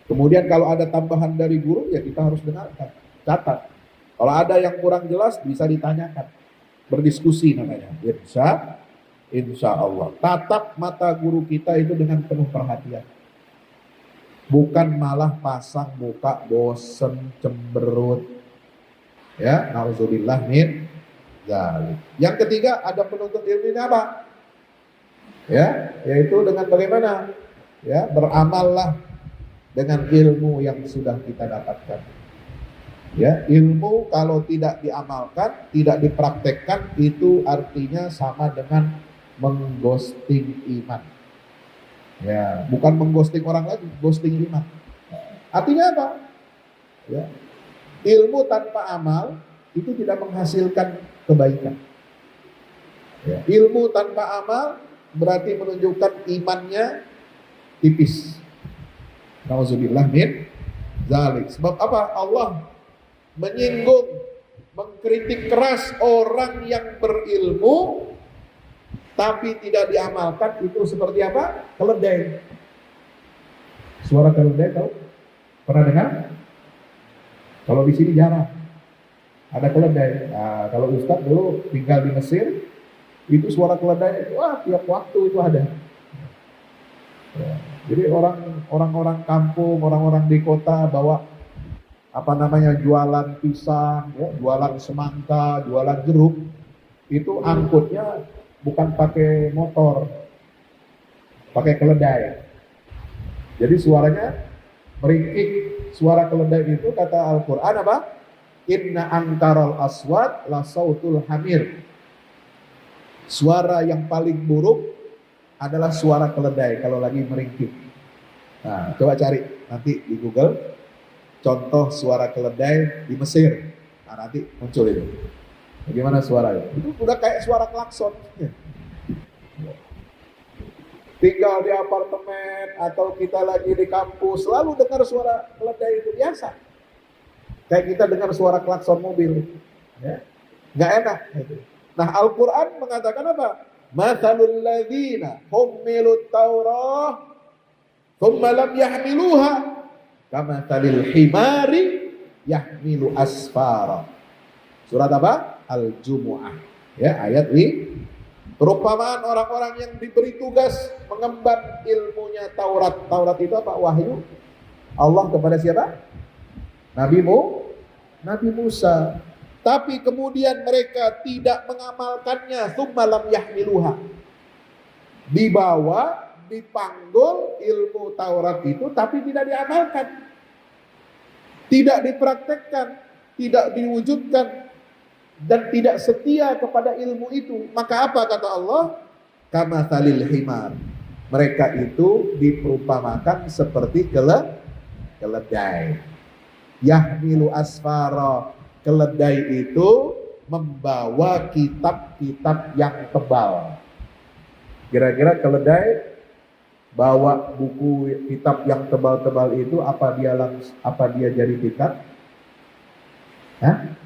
S1: Kemudian kalau ada tambahan dari guru, ya kita harus dengarkan. Catat. Kalau ada yang kurang jelas, bisa ditanyakan. Berdiskusi namanya. Insya Allah. Tatap mata guru kita itu dengan penuh perhatian. Bukan malah pasang muka bosen, cemberut. Ya, nauzubillah min dzalik. Yang ketiga, ada penuntut ilmu ini apa? Ya, yaitu dengan bagaimana? Ya, beramallah dengan ilmu yang sudah kita dapatkan. Ya, ilmu kalau tidak diamalkan, tidak dipraktekkan, itu artinya sama dengan mengghosting iman. Ya, bukan mengghosting orang lagi, ghosting iman. Artinya apa? Ya, ilmu tanpa amal itu tidak menghasilkan kebaikan. Ya, ilmu tanpa amal berarti menunjukkan imannya tipis. Nauzubillah min dzalik. Sebab apa? Allah menyinggung, mengkritik keras orang yang berilmu tapi tidak diamalkan, itu seperti apa? Keledai. Suara keledai tahu? Pernah dengar? Kalau di sini jarang ada keledai. Nah, kalau Ustadz dulu tinggal di Mesir, itu suara keledai, wah tiap waktu itu ada. Ya. Jadi orang-orang kampung, orang-orang di kota bawa apa namanya jualan pisang, ya, jualan semangka, jualan jeruk, itu angkutnya bukan pakai motor, pakai keledai. Jadi suaranya meringkik. Suara keledai itu kata Al-Quran apa? Inna angkaral aswat la sautul hamir. Suara yang paling buruk adalah suara keledai kalau lagi meringkik. Nah, coba cari nanti di Google contoh suara keledai di Mesir. Nah, nanti muncul itu. Bagaimana suaranya? Itu udah kayak suara klakson. Tinggal di apartemen atau kita lagi di kampus, selalu dengar suara keledai itu biasa. Kayak kita dengar suara klakson mobil. Ya. Nggak enak. Gitu. Nah, Al-Quran mengatakan apa? Mathalul ladzina hummilut Taurah thumma lam yahmiluha kamathalil himari yahmilu asfara. Surat apa? Al-Jumu'ah. Ya, ayat ini. Perumpamaan orang-orang yang diberi tugas mengemban ilmunya Taurat. Taurat itu apa? Wahyu Allah kepada siapa? Nabi Musa. Tapi kemudian mereka tidak mengamalkannya. Tsumma lam yahmiluha. Dibawa, dipanggul ilmu Taurat itu, tapi tidak diamalkan. Tidak dipraktekkan, tidak diwujudkan, dan tidak setia kepada ilmu itu. Maka apa kata Allah? Kamathalil himar. Mereka itu diperumpamakan seperti keledai. Yahmilu asfara. Keledai itu membawa kitab-kitab yang tebal. Kira-kira keledai bawa buku kitab yang tebal-tebal itu apa dia jadi kitab? Hah?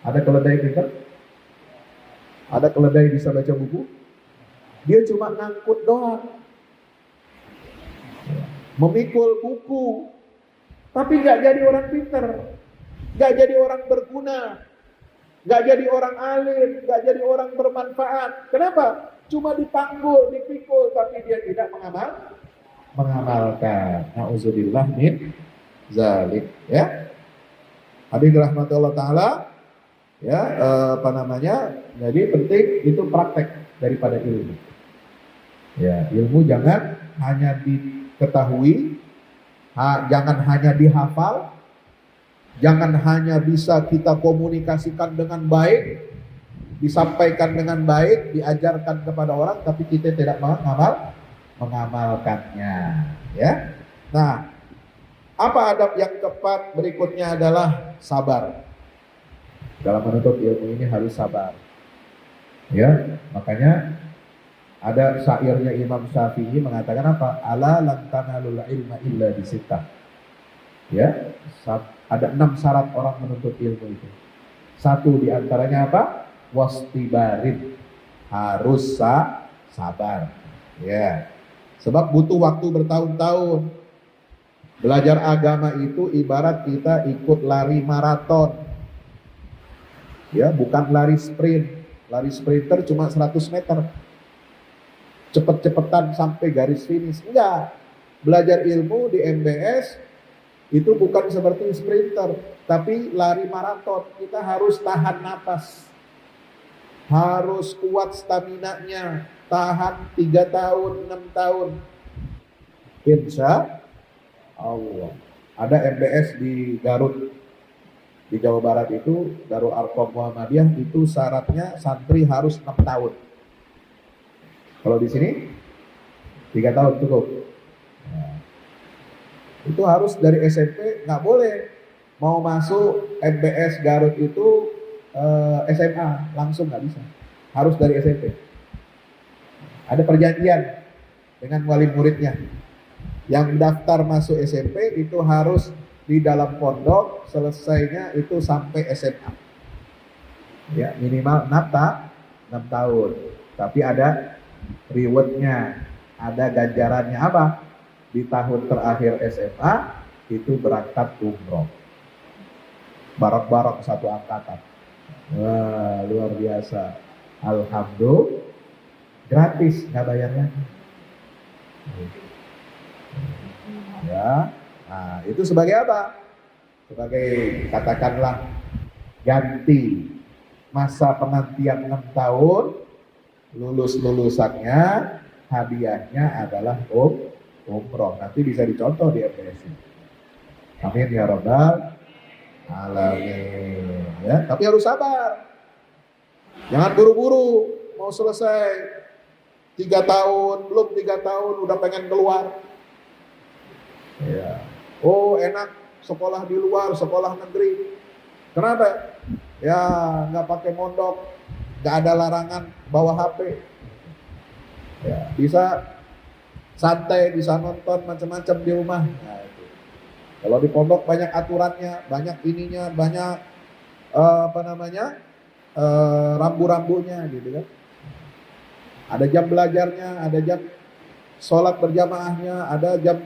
S1: Ada keledai pintar? Ada keledai bisa baca buku? Dia cuma ngangkut doang, memikul buku, tapi nggak jadi orang pintar, nggak jadi orang berguna, nggak jadi orang alim, nggak jadi orang bermanfaat. Kenapa? Cuma dipanggul, dipikul, tapi dia tidak mengamalkan. Nauzubillah min zalik. Ya, hadirin rahmatullah taala. Ya, jadi penting itu praktek daripada ilmu. Ya, ilmu jangan hanya diketahui, jangan hanya dihafal, jangan hanya bisa kita komunikasikan dengan baik, disampaikan dengan baik, diajarkan kepada orang, tapi kita tidak mengamalkannya. Ya, nah, apa adab yang tepat berikutnya adalah sabar. Dalam menuntut ilmu ini harus sabar. Ya, makanya ada syairnya Imam Syafi'i mengatakan apa? Ala lan tanalul ilma illa bisittah. Ya, ada 6 syarat orang menuntut ilmu itu. 1 diantaranya apa? Wastibarin. Harus sabar. Ya. Sebab butuh waktu bertahun-tahun. Belajar agama itu ibarat kita ikut lari maraton. Ya, bukan lari sprint. Lari sprinter cuma 100 meter. Cepet-cepetan sampai garis finish. Enggak. Belajar ilmu di MBS itu bukan seperti sprinter, tapi lari maraton. Kita harus tahan napas. Harus kuat staminanya. Tahan 3 tahun, 6 tahun. Insya Allah. Ada MBS di Garut. Di Jawa Barat itu, Darul Arqam Muhammadiyah itu syaratnya santri harus 6 tahun. Kalau di sini 3 tahun cukup. Nah, itu harus dari SMP, nggak boleh mau masuk MBS Garut itu SMA langsung nggak bisa. Harus dari SMP. Ada perjanjian dengan wali muridnya. Yang daftar masuk SMP itu harus di dalam pondok, selesainya itu sampai SMA. Ya, minimal 6 tahun. Tapi ada rewardnya, ada ganjarannya apa? Di tahun terakhir SMA itu berangkat umroh. Barok-barok 1 angkatan. Wah, luar biasa. Alhamdulillah, gratis, nggak bayar lagi. Ya. Nah, itu sebagai apa? Sebagai katakanlah ganti masa penantian 6 tahun, lulusannya hadiahnya adalah umroh. Nanti bisa dicontoh di MBS. Amin ya rabbal alamin. Ya, tapi harus sabar. Jangan buru-buru mau selesai 3 tahun, belum 3 tahun udah pengen keluar. Ya. Oh, enak sekolah di luar, sekolah negeri. Kenapa? Ya, nggak pakai mondok, nggak ada larangan bawa HP. Ya, bisa santai, bisa nonton macam-macam di rumah. Nah, itu. Kalau di pondok banyak aturannya, banyak ininya, banyak rambu-rambunya gitu kan. Ada jam belajarnya, ada jam sholat berjamaahnya, ada jam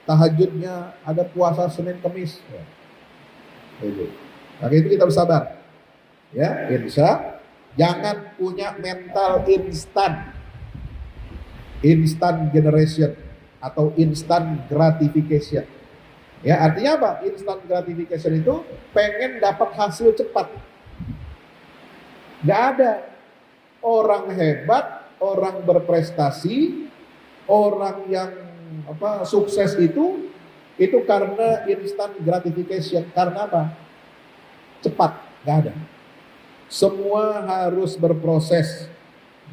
S1: tahajudnya, ada puasa Senin Kemis. Ya. Gitu. Maka itu kita bersabar. Ya, insya. Jangan punya mental instant generation atau instant gratification. Ya, artinya apa? Instant gratification itu pengen dapat hasil cepat. Gak ada orang hebat, orang berprestasi, orang yang sukses itu karena instant gratification. Karena apa? Cepat, gak ada. Semua harus berproses,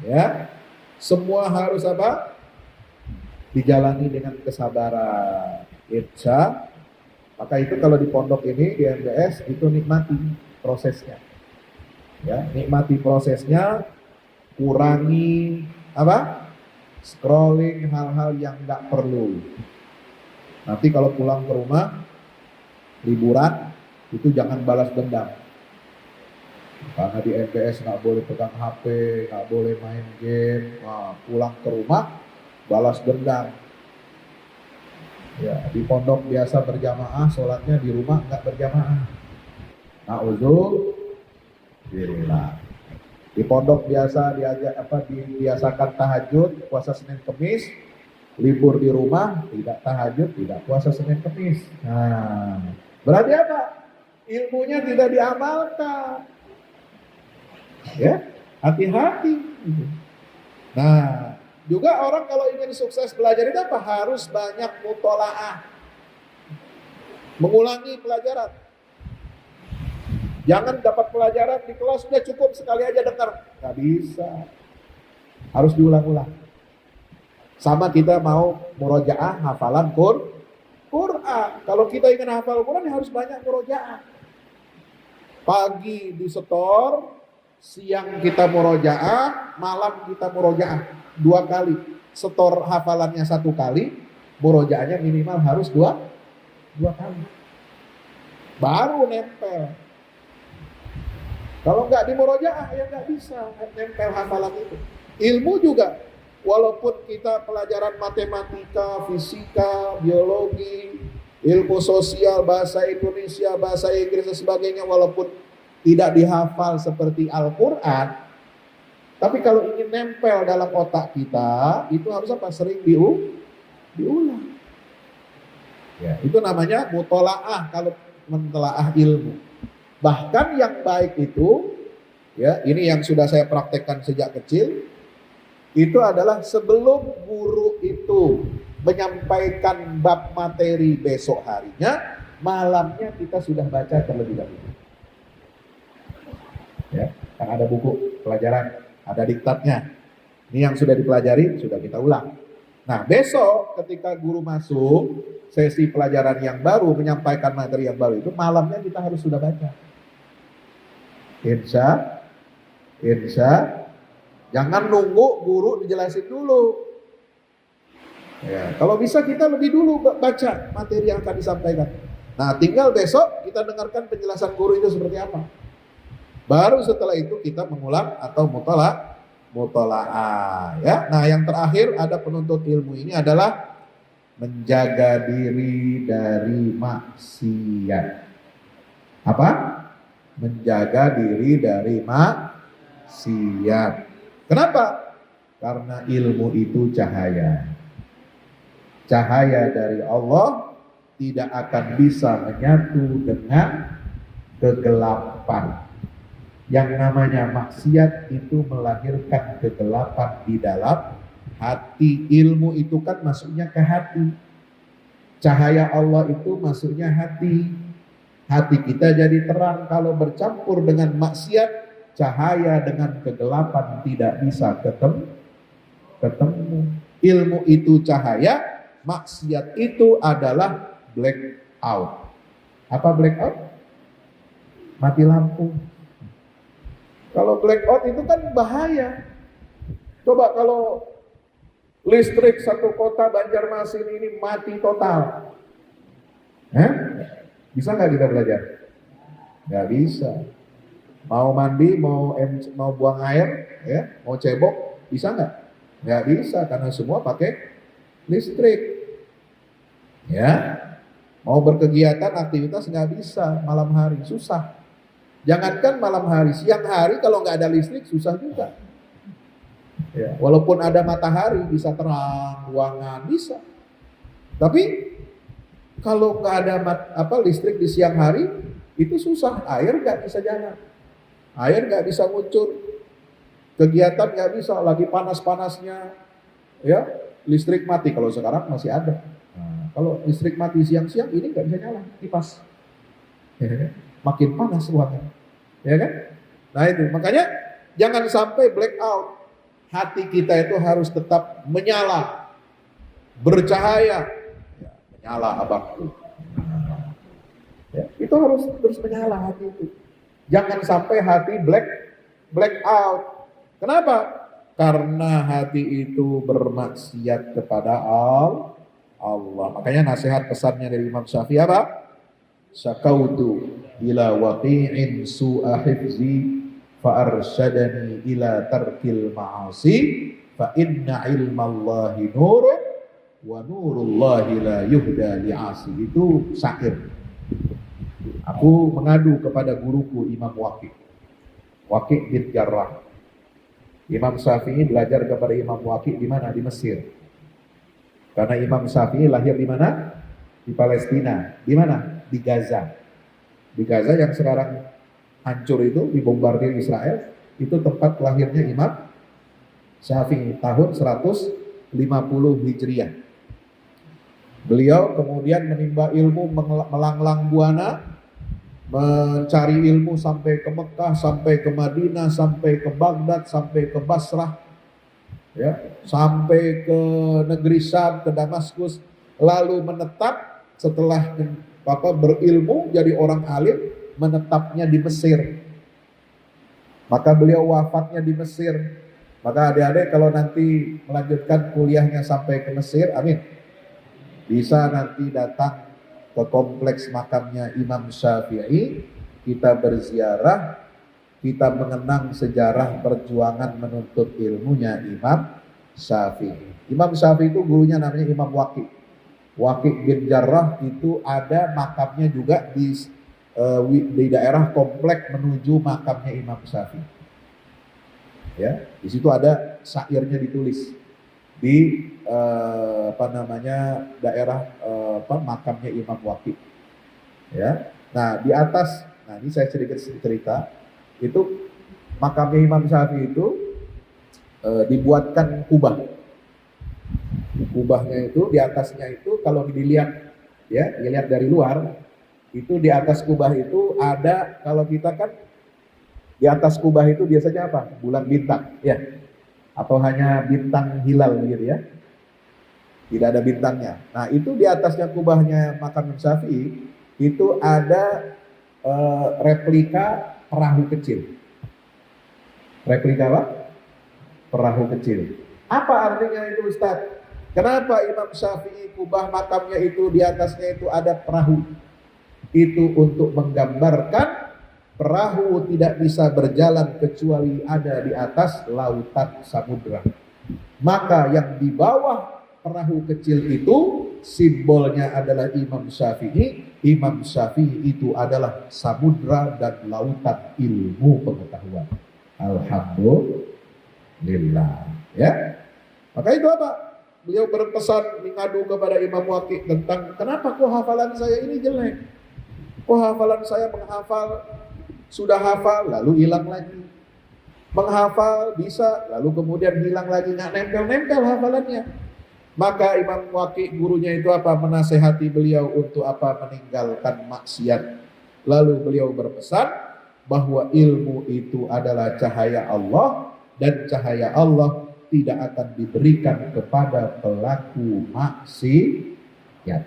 S1: ya. Semua harus apa? Dijalani dengan kesabaran. Insya. Maka itu kalau di pondok ini di MBS itu nikmati prosesnya. Ya, nikmati prosesnya, kurangi apa? Scrolling hal-hal yang nggak perlu. Nanti kalau pulang ke rumah liburan itu jangan balas dendam. Karena di MBS nggak boleh pegang HP, nggak boleh main game. Nah, pulang ke rumah balas dendam. Ya, di pondok biasa berjamaah, sholatnya di rumah nggak berjamaah. Na'udzubillah. Di pondok biasa dibiasakan tahajud, puasa Senin Kemis, libur di rumah, tidak tahajud, tidak puasa Senin Kemis. Nah, berarti apa? Ilmunya tidak diamalkan. Ya, hati-hati. Nah, juga orang kalau ingin sukses belajar itu apa? Harus banyak mutolaah. Mengulangi pelajaran. Jangan dapat pelajaran di kelas sudah cukup sekali aja dengar. Gak bisa. Harus diulang-ulang. Sama kita mau murojaah hafalan Quran. Kalau kita ingin hafal Quran harus banyak murojaah. Pagi disetor, siang kita murojaah, malam kita murojaah 2 kali. Setor hafalannya 1 kali, murojaahnya minimal harus 2 kali. Baru nempel. Kalau nggak di murojaah ya nggak bisa nempel hafalan itu. Ilmu juga, walaupun kita pelajaran matematika, fisika, biologi, ilmu sosial, bahasa Indonesia, bahasa Inggris dan sebagainya, walaupun tidak dihafal seperti Al-Quran, tapi kalau ingin nempel dalam otak kita, itu harus apa? Sering diulang. Ya, itu namanya mutolaah kalau mentelaah ilmu. Bahkan yang baik itu, ya ini yang sudah saya praktekkan sejak kecil, itu adalah sebelum guru itu menyampaikan bab materi besok harinya, malamnya kita sudah baca terlebih dahulu. Ya, kan ada buku pelajaran, ada diktatnya. Ini yang sudah dipelajari, sudah kita ulang. Nah, besok ketika guru masuk sesi pelajaran yang baru, menyampaikan materi yang baru itu, malamnya kita harus sudah baca. Insya. Jangan nunggu guru dijelasin dulu. Ya, kalau bisa kita lebih dulu baca materi yang akan disampaikan. Nah, tinggal besok kita dengarkan penjelasan guru itu seperti apa. Baru setelah itu kita mengulang atau mutolaah. Ya. Nah, yang terakhir ada penuntut ilmu ini adalah menjaga diri dari maksiat. Apa? Menjaga diri dari maksiat. Kenapa? Karena ilmu itu cahaya. Cahaya dari Allah tidak akan bisa menyatu dengan kegelapan. Yang namanya maksiat itu melahirkan kegelapan di dalam hati. Ilmu itu kan masuknya ke hati. Cahaya Allah itu masuknya hati. Hati kita jadi terang. Kalau bercampur dengan maksiat, cahaya dengan kegelapan tidak bisa ketemu. Ilmu itu cahaya, maksiat itu adalah black out. Apa black out? Mati lampu. Kalau black out itu kan bahaya. Coba kalau listrik satu kota Banjarmasin ini mati total. Bisa nggak kita belajar? Nggak bisa. Mau mandi, mau buang air, ya, mau cebok, bisa nggak? Nggak bisa karena semua pakai listrik. Ya, mau berkegiatan aktivitas nggak bisa malam hari, susah. Jangankan malam hari, siang hari kalau nggak ada listrik susah juga. Ya, walaupun ada matahari bisa terang, ruangan bisa. Tapi kalau nggak ada listrik di siang hari itu susah, air nggak bisa jalan, air nggak bisa muncul, kegiatan nggak bisa, lagi panas-panasnya, ya listrik mati. Kalau sekarang masih ada. Nah, kalau listrik mati siang-siang ini nggak bisa nyala, kipas, ya, makin panas ruangan, ya kan? Nah itu makanya jangan sampai blackout. Hati kita itu harus tetap menyala, bercahaya, ya, menyala abangku. Ya, itu harus terus menyala hati itu. Jangan sampai hati blackout. Kenapa? Karena hati itu bermaksiat kepada Allah. Makanya nasihat pesannya dari Imam Syafi'i apa? Syakautu ila waqi'in su'a hifzi fa arsyadani ila tarkil ma'asi fa inna ilmallahi nurun wa nurullahi la yuhda li'asi. Itu syair. Aku mengadu kepada guruku Imam Waqi' bin Jarrah. Imam Syafi'i belajar kepada Imam Waqi' di mana? Di Mesir. Karena Imam Syafi'i lahir di mana? Di Palestina. Di mana? Di Gaza. Di Gaza yang sekarang hancur itu, dibombardir Israel, itu tempat lahirnya Imam Syafi'i tahun 150 Hijriah. Beliau kemudian menimba ilmu melanglang buana, mencari ilmu sampai ke Mekah, sampai ke Madinah, sampai ke Baghdad, sampai ke Basrah, ya, sampai ke negeri Syam, ke Damaskus, lalu menetap setelah berilmu jadi orang alim, menetapnya di Mesir. Maka beliau wafatnya di Mesir. Maka adik-adik kalau nanti melanjutkan kuliahnya sampai ke Mesir, amin, bisa nanti datang ke kompleks makamnya Imam Syafi'i, kita berziarah, kita mengenang sejarah perjuangan menuntut ilmunya Imam Syafi'i. Imam Syafi'i itu gurunya namanya Imam Waqi' bin Jarrah. Itu ada makamnya juga di daerah komplek menuju makamnya Imam Syafi'i. Ya, di situ ada syairnya ditulis di daerah makamnya Imam Waqi'. Ya. Nah, di atas, nah ini saya sedikit cerita, itu makamnya Imam Syafi'i itu dibuatkan kubah. Kubahnya itu di atasnya itu kalau dilihat, ya, dilihat dari luar, itu di atas kubah itu ada, kalau kita kan di atas kubah itu biasanya apa? Bulan bintang, ya, atau hanya bintang hilal gitu ya. Tidak ada bintangnya. Nah, itu di atasnya kubahnya makam Imam Syafi'i itu ada replika perahu kecil. Replika apa? Perahu kecil. Apa artinya itu, Ustaz? Kenapa Imam Syafi'i kubah makamnya itu di atasnya itu ada perahu? Itu untuk menggambarkan perahu tidak bisa berjalan kecuali ada di atas lautan samudra. Maka yang di bawah perahu kecil itu simbolnya adalah Imam Syafi'i. Imam Syafi'i itu adalah samudra dan lautan ilmu pengetahuan. Alhamdulillah, ya. Maka itu apa? Beliau berpesan mengadu kepada Imam Waqi' tentang kenapa kok hafalan saya ini jelek? Kok hafalan saya menghafal, sudah hafal lalu hilang lagi. Menghafal bisa lalu kemudian hilang lagi, nggak nempel-nempel hafalannya. Maka Imam Waqi' gurunya itu apa? Menasehati beliau untuk apa? Meninggalkan maksiat. Lalu beliau berpesan bahwa ilmu itu adalah cahaya Allah, dan cahaya Allah tidak akan diberikan kepada pelaku maksiat.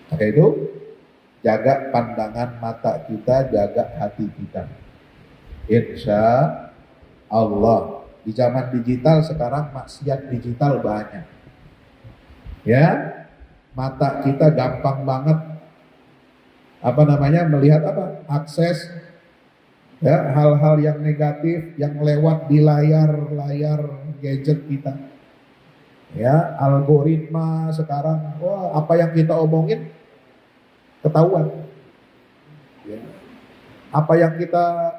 S1: Maka itu jaga pandangan mata kita, jaga hati kita. Insya Allah. Di zaman digital sekarang maksiat digital banyak. Ya, mata kita gampang banget melihat akses Ya, hal-hal yang negatif yang lewat di layar gadget kita. Ya, algoritma sekarang, wah, apa yang kita omongin ketahuan. Ya. Apa yang kita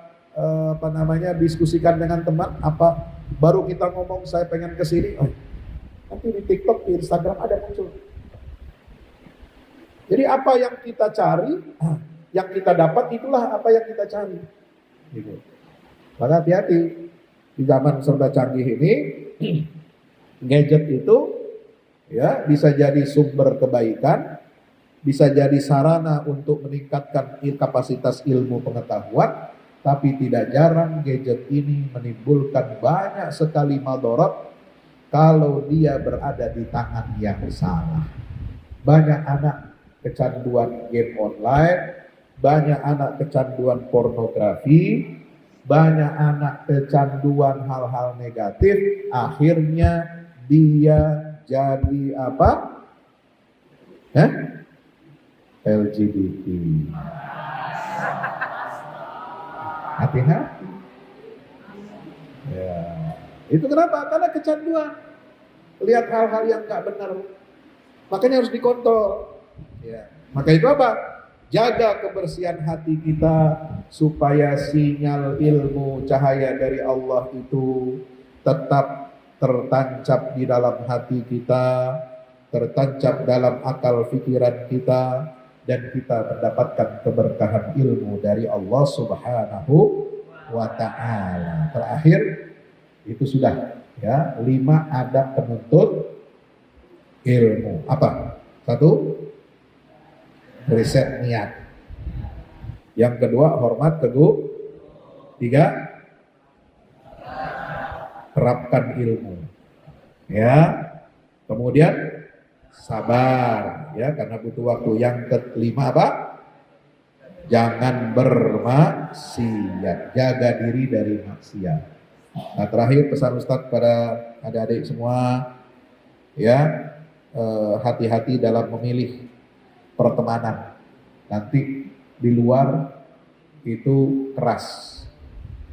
S1: diskusikan dengan teman, apa baru kita ngomong saya pengen ke sini, nanti di TikTok, di Instagram ada muncul. Jadi apa yang kita cari, yang kita dapat itulah apa yang kita cari. Gitu. Maka hati-hati di zaman serba canggih ini, gadget itu ya bisa jadi sumber kebaikan, bisa jadi sarana untuk meningkatkan kapasitas ilmu pengetahuan, tapi tidak jarang gadget ini menimbulkan banyak sekali madharat kalau dia berada di tangan yang salah. Banyak anak kecanduan game online, banyak anak kecanduan pornografi, banyak anak kecanduan hal-hal negatif, akhirnya dia jadi apa? LGBT. Hati-hati. Ya. Itu kenapa? Karena kecanduan. Lihat hal-hal yang gak benar. Makanya harus dikontrol. Ya. Maka itu apa? Jaga kebersihan hati kita supaya sinyal ilmu cahaya dari Allah itu tetap tertancap di dalam hati kita, tertancap dalam akal pikiran kita, dan kita mendapatkan keberkahan ilmu dari Allah Subhanahu wa ta'ala. Terakhir itu sudah ya, 5 adab penuntut ilmu. Apa? 1, riset niat. Yang kedua, hormat teguh. 3, terapkan ilmu. Ya. Kemudian sabar ya, karena butuh waktu. Yang kelima apa? Jangan bermaksiat. Jaga diri dari maksiat. Nah, terakhir pesan Ustadz pada adik-adik semua ya, hati-hati dalam memilih pertemanan. Nanti di luar itu keras,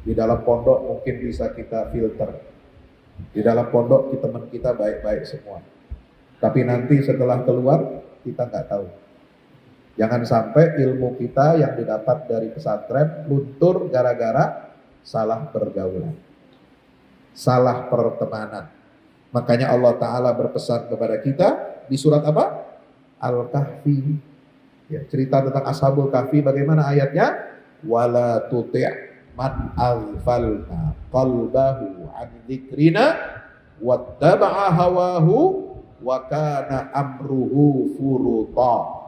S1: di dalam pondok mungkin bisa kita filter. Di dalam pondok teman kita baik-baik semua, tapi nanti setelah keluar kita nggak tahu. Jangan sampai ilmu kita yang didapat dari pesantren luntur gara-gara salah pergaulan, salah pertemanan. Makanya Allah Ta'ala berpesan kepada kita di surat apa? Al-Kahfi. Ya, cerita tentang Ashabul Kahfi, bagaimana ayatnya? Wala tuti' man aghfalna qalbahu an dzikrina wattaba'a hawahu wa kana amruhu furuta.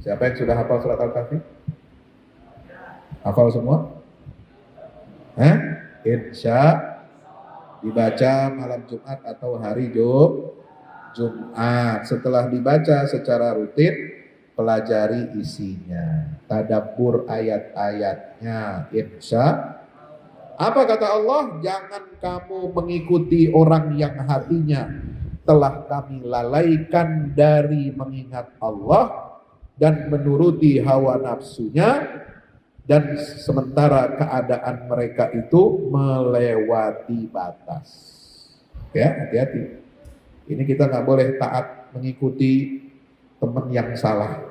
S1: Siapa yang sudah hafal surat Al-Kahfi? Hafal semua? Insya dibaca malam Jumat atau hari Jumat. Setelah dibaca secara rutin, pelajari isinya, tadabbur ayat-ayatnya. Insya. Apa kata Allah? Jangan kamu mengikuti orang yang hatinya telah kami lalaikan dari mengingat Allah dan menuruti hawa nafsunya, dan sementara keadaan mereka itu melewati batas. Ya, hati-hati. Ini kita nggak boleh taat mengikuti teman yang salah.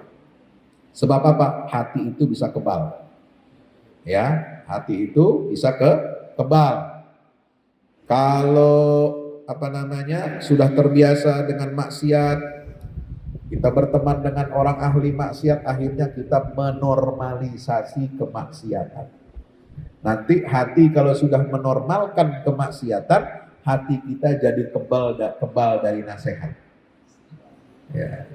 S1: Sebab apa? Hati itu bisa kebal. Ya, hati itu bisa kebal. Kalau sudah terbiasa dengan maksiat, kita berteman dengan orang ahli maksiat, akhirnya kita menormalisasi kemaksiatan. Nanti hati kalau sudah menormalkan kemaksiatan, hati kita jadi kebal dari nasihat. Ya.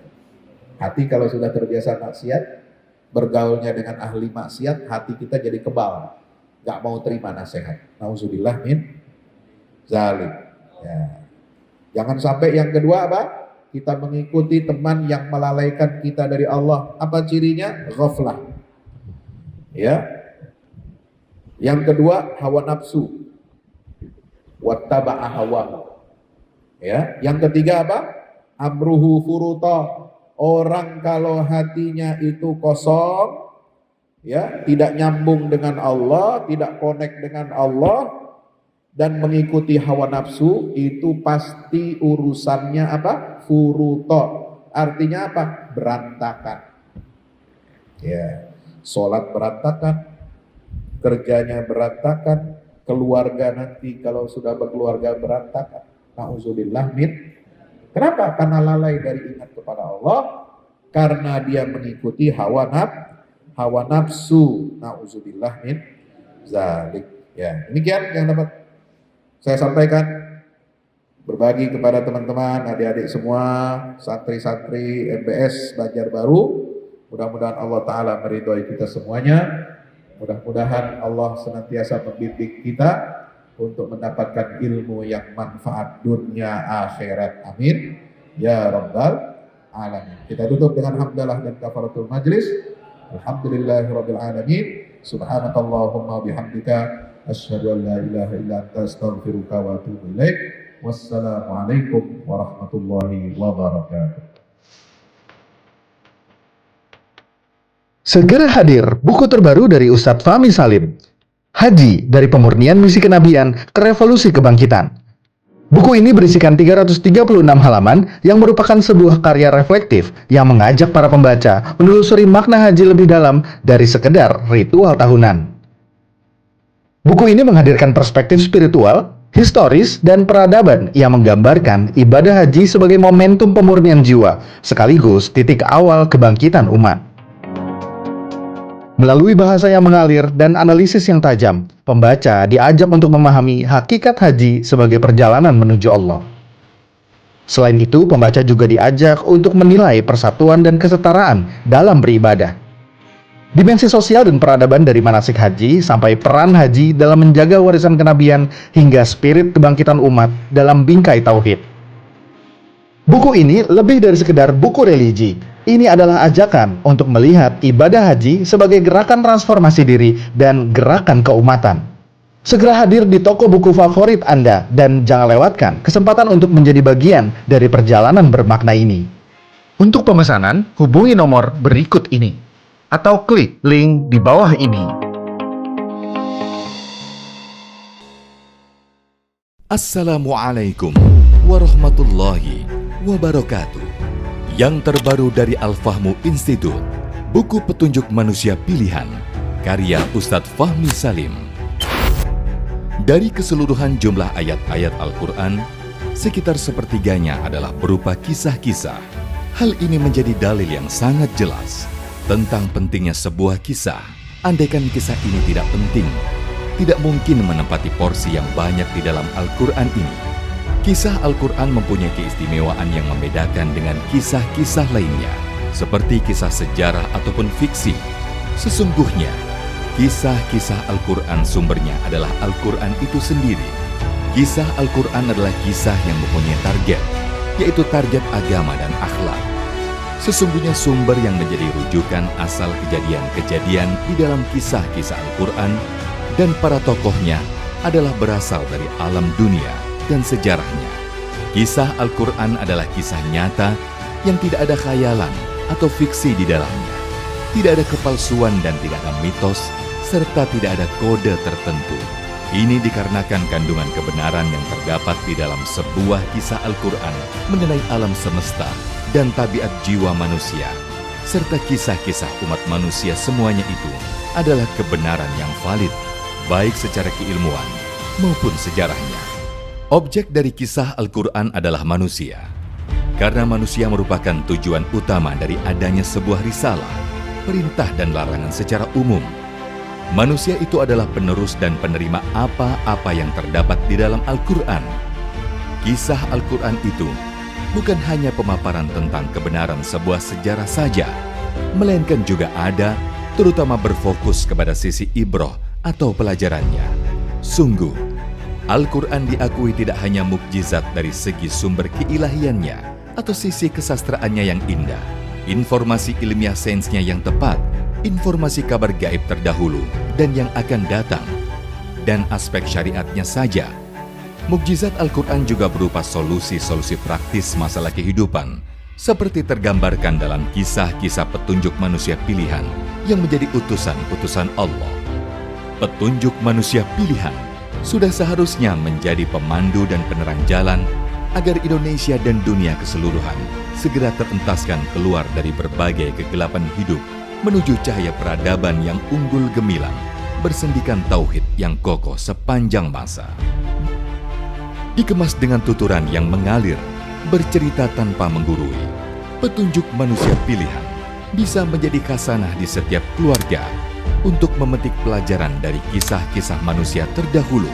S1: Hati kalau sudah terbiasa maksiat, bergaulnya dengan ahli maksiat, hati kita jadi kebal, gak mau terima nasihat. Nauzubillah min zalik. Ya. Jangan sampai yang kedua apa? Kita mengikuti teman yang melalaikan kita dari Allah. Apa cirinya? Ghaflah. Ya. Yang kedua, hawa nafsu. Wattaba'a hawahu. Ya. Yang ketiga apa? Amruhu furuta. Orang kalau hatinya itu kosong, ya, tidak nyambung dengan Allah, tidak connect dengan Allah, dan mengikuti hawa nafsu, itu pasti urusannya apa? Furuto. Artinya apa? Berantakan. Ya, sholat berantakan, kerjanya berantakan, keluarga nanti kalau sudah berkeluarga berantakan. Nauzubillah min. Kenapa? Karena lalai dari ingat kepada Allah, karena dia mengikuti hawa nafsu. Nauzubillah min zalik. Ya, demikian yang dapat saya sampaikan, berbagi kepada teman-teman, adik-adik semua, santri-santri MBS Banjarbaru. Mudah-mudahan Allah Ta'ala meridhoi kita semuanya. Mudah-mudahan Allah senantiasa membimbing kita untuk mendapatkan ilmu yang manfaat dunia akhirat. Amin. Ya Rabbal Alamin. Kita tutup dengan hamdalah dan kafaratul majlis. Alhamdulillahirabbil alamin. Subhanakallahumma bihamdika asyhadu an la ilaha illa anta astaghfiruka wa atubu ilaik. Wassalamualaikum warahmatullahi wabarakatuh.
S2: Segera hadir buku terbaru dari Ustadz Fahmi Salim, Haji dari Pemurnian Misi Kenabian ke Revolusi Kebangkitan. Buku ini berisikan 336 halaman yang merupakan sebuah karya reflektif yang mengajak para pembaca menelusuri makna haji lebih dalam dari sekedar ritual tahunan. Buku ini menghadirkan perspektif spiritual, historis, dan peradaban yang menggambarkan ibadah haji sebagai momentum pemurnian jiwa, sekaligus titik awal kebangkitan umat. Melalui bahasa yang mengalir dan analisis yang tajam, pembaca diajak untuk memahami hakikat haji sebagai perjalanan menuju Allah. Selain itu, pembaca juga diajak untuk menilai persatuan dan kesetaraan dalam beribadah. Dimensi sosial dan peradaban dari manasik haji sampai peran haji dalam menjaga warisan kenabian hingga spirit kebangkitan umat dalam bingkai tauhid. Buku ini lebih dari sekedar buku religi. Ini adalah ajakan untuk melihat ibadah haji sebagai gerakan transformasi diri dan gerakan keumatan. Segera hadir di toko buku favorit Anda dan jangan lewatkan kesempatan untuk menjadi bagian dari perjalanan bermakna ini. Untuk pemesanan, hubungi nomor berikut ini atau klik link di bawah ini.
S3: Assalamualaikum warahmatullahi wabarakatuh. Yang terbaru dari Al-Fahmu Institute, buku petunjuk manusia pilihan, karya Ustadz Fahmi Salim. Dari keseluruhan jumlah ayat-ayat Al-Quran, sekitar sepertiganya adalah berupa kisah-kisah. Hal ini menjadi dalil yang sangat jelas tentang pentingnya sebuah kisah. Andaikan kisah ini tidak penting, tidak mungkin menempati porsi yang banyak di dalam Al-Quran ini. Kisah Al-Quran mempunyai keistimewaan yang membedakan dengan kisah-kisah lainnya, seperti kisah sejarah ataupun fiksi. Sesungguhnya, kisah-kisah Al-Quran sumbernya adalah Al-Quran itu sendiri. Kisah Al-Quran adalah kisah yang mempunyai target, yaitu target agama dan akhlak. Sesungguhnya sumber yang menjadi rujukan asal kejadian-kejadian di dalam kisah-kisah Al-Quran dan para tokohnya adalah berasal dari alam dunia dan sejarahnya. Kisah Al-Quran adalah kisah nyata yang tidak ada khayalan atau fiksi di dalamnya. Tidak ada kepalsuan dan tidak ada mitos, serta tidak ada kode tertentu. Ini dikarenakan kandungan kebenaran yang terdapat di dalam sebuah kisah Al-Quran mengenai alam semesta dan tabiat jiwa manusia, serta kisah-kisah umat manusia semuanya itu adalah kebenaran yang valid, baik secara keilmuan maupun sejarahnya. Objek dari kisah Al-Quran adalah manusia, karena manusia merupakan tujuan utama dari adanya sebuah risalah, perintah dan larangan secara umum. Manusia itu adalah penerus dan penerima apa-apa yang terdapat di dalam Al-Quran. Kisah Al-Quran itu bukan hanya pemaparan tentang kebenaran sebuah sejarah saja, melainkan juga ada, terutama berfokus kepada sisi ibroh atau pelajarannya. Sungguh, Al-Quran diakui tidak hanya mukjizat dari segi sumber keilahiannya atau sisi kesastraannya yang indah, informasi ilmiah sainsnya yang tepat, informasi kabar gaib terdahulu dan yang akan datang, dan aspek syariatnya saja. Mukjizat Al-Quran juga berupa solusi-solusi praktis masalah kehidupan, seperti tergambarkan dalam kisah-kisah petunjuk manusia pilihan yang menjadi utusan-utusan Allah. Petunjuk manusia pilihan sudah seharusnya menjadi pemandu dan penerang jalan agar Indonesia dan dunia keseluruhan segera terentaskan keluar dari berbagai kegelapan hidup menuju cahaya peradaban yang unggul gemilang, bersendikan tauhid yang kokoh sepanjang masa. Dikemas dengan tuturan yang mengalir, bercerita tanpa menggurui, petunjuk manusia pilihan bisa menjadi khasanah di setiap keluarga untuk memetik pelajaran dari kisah-kisah manusia terdahulu,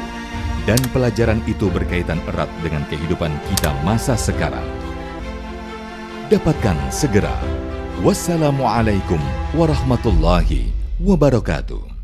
S3: dan pelajaran itu berkaitan erat dengan kehidupan kita masa sekarang. Dapatkan segera. Wassalamualaikum warahmatullahi wabarakatuh.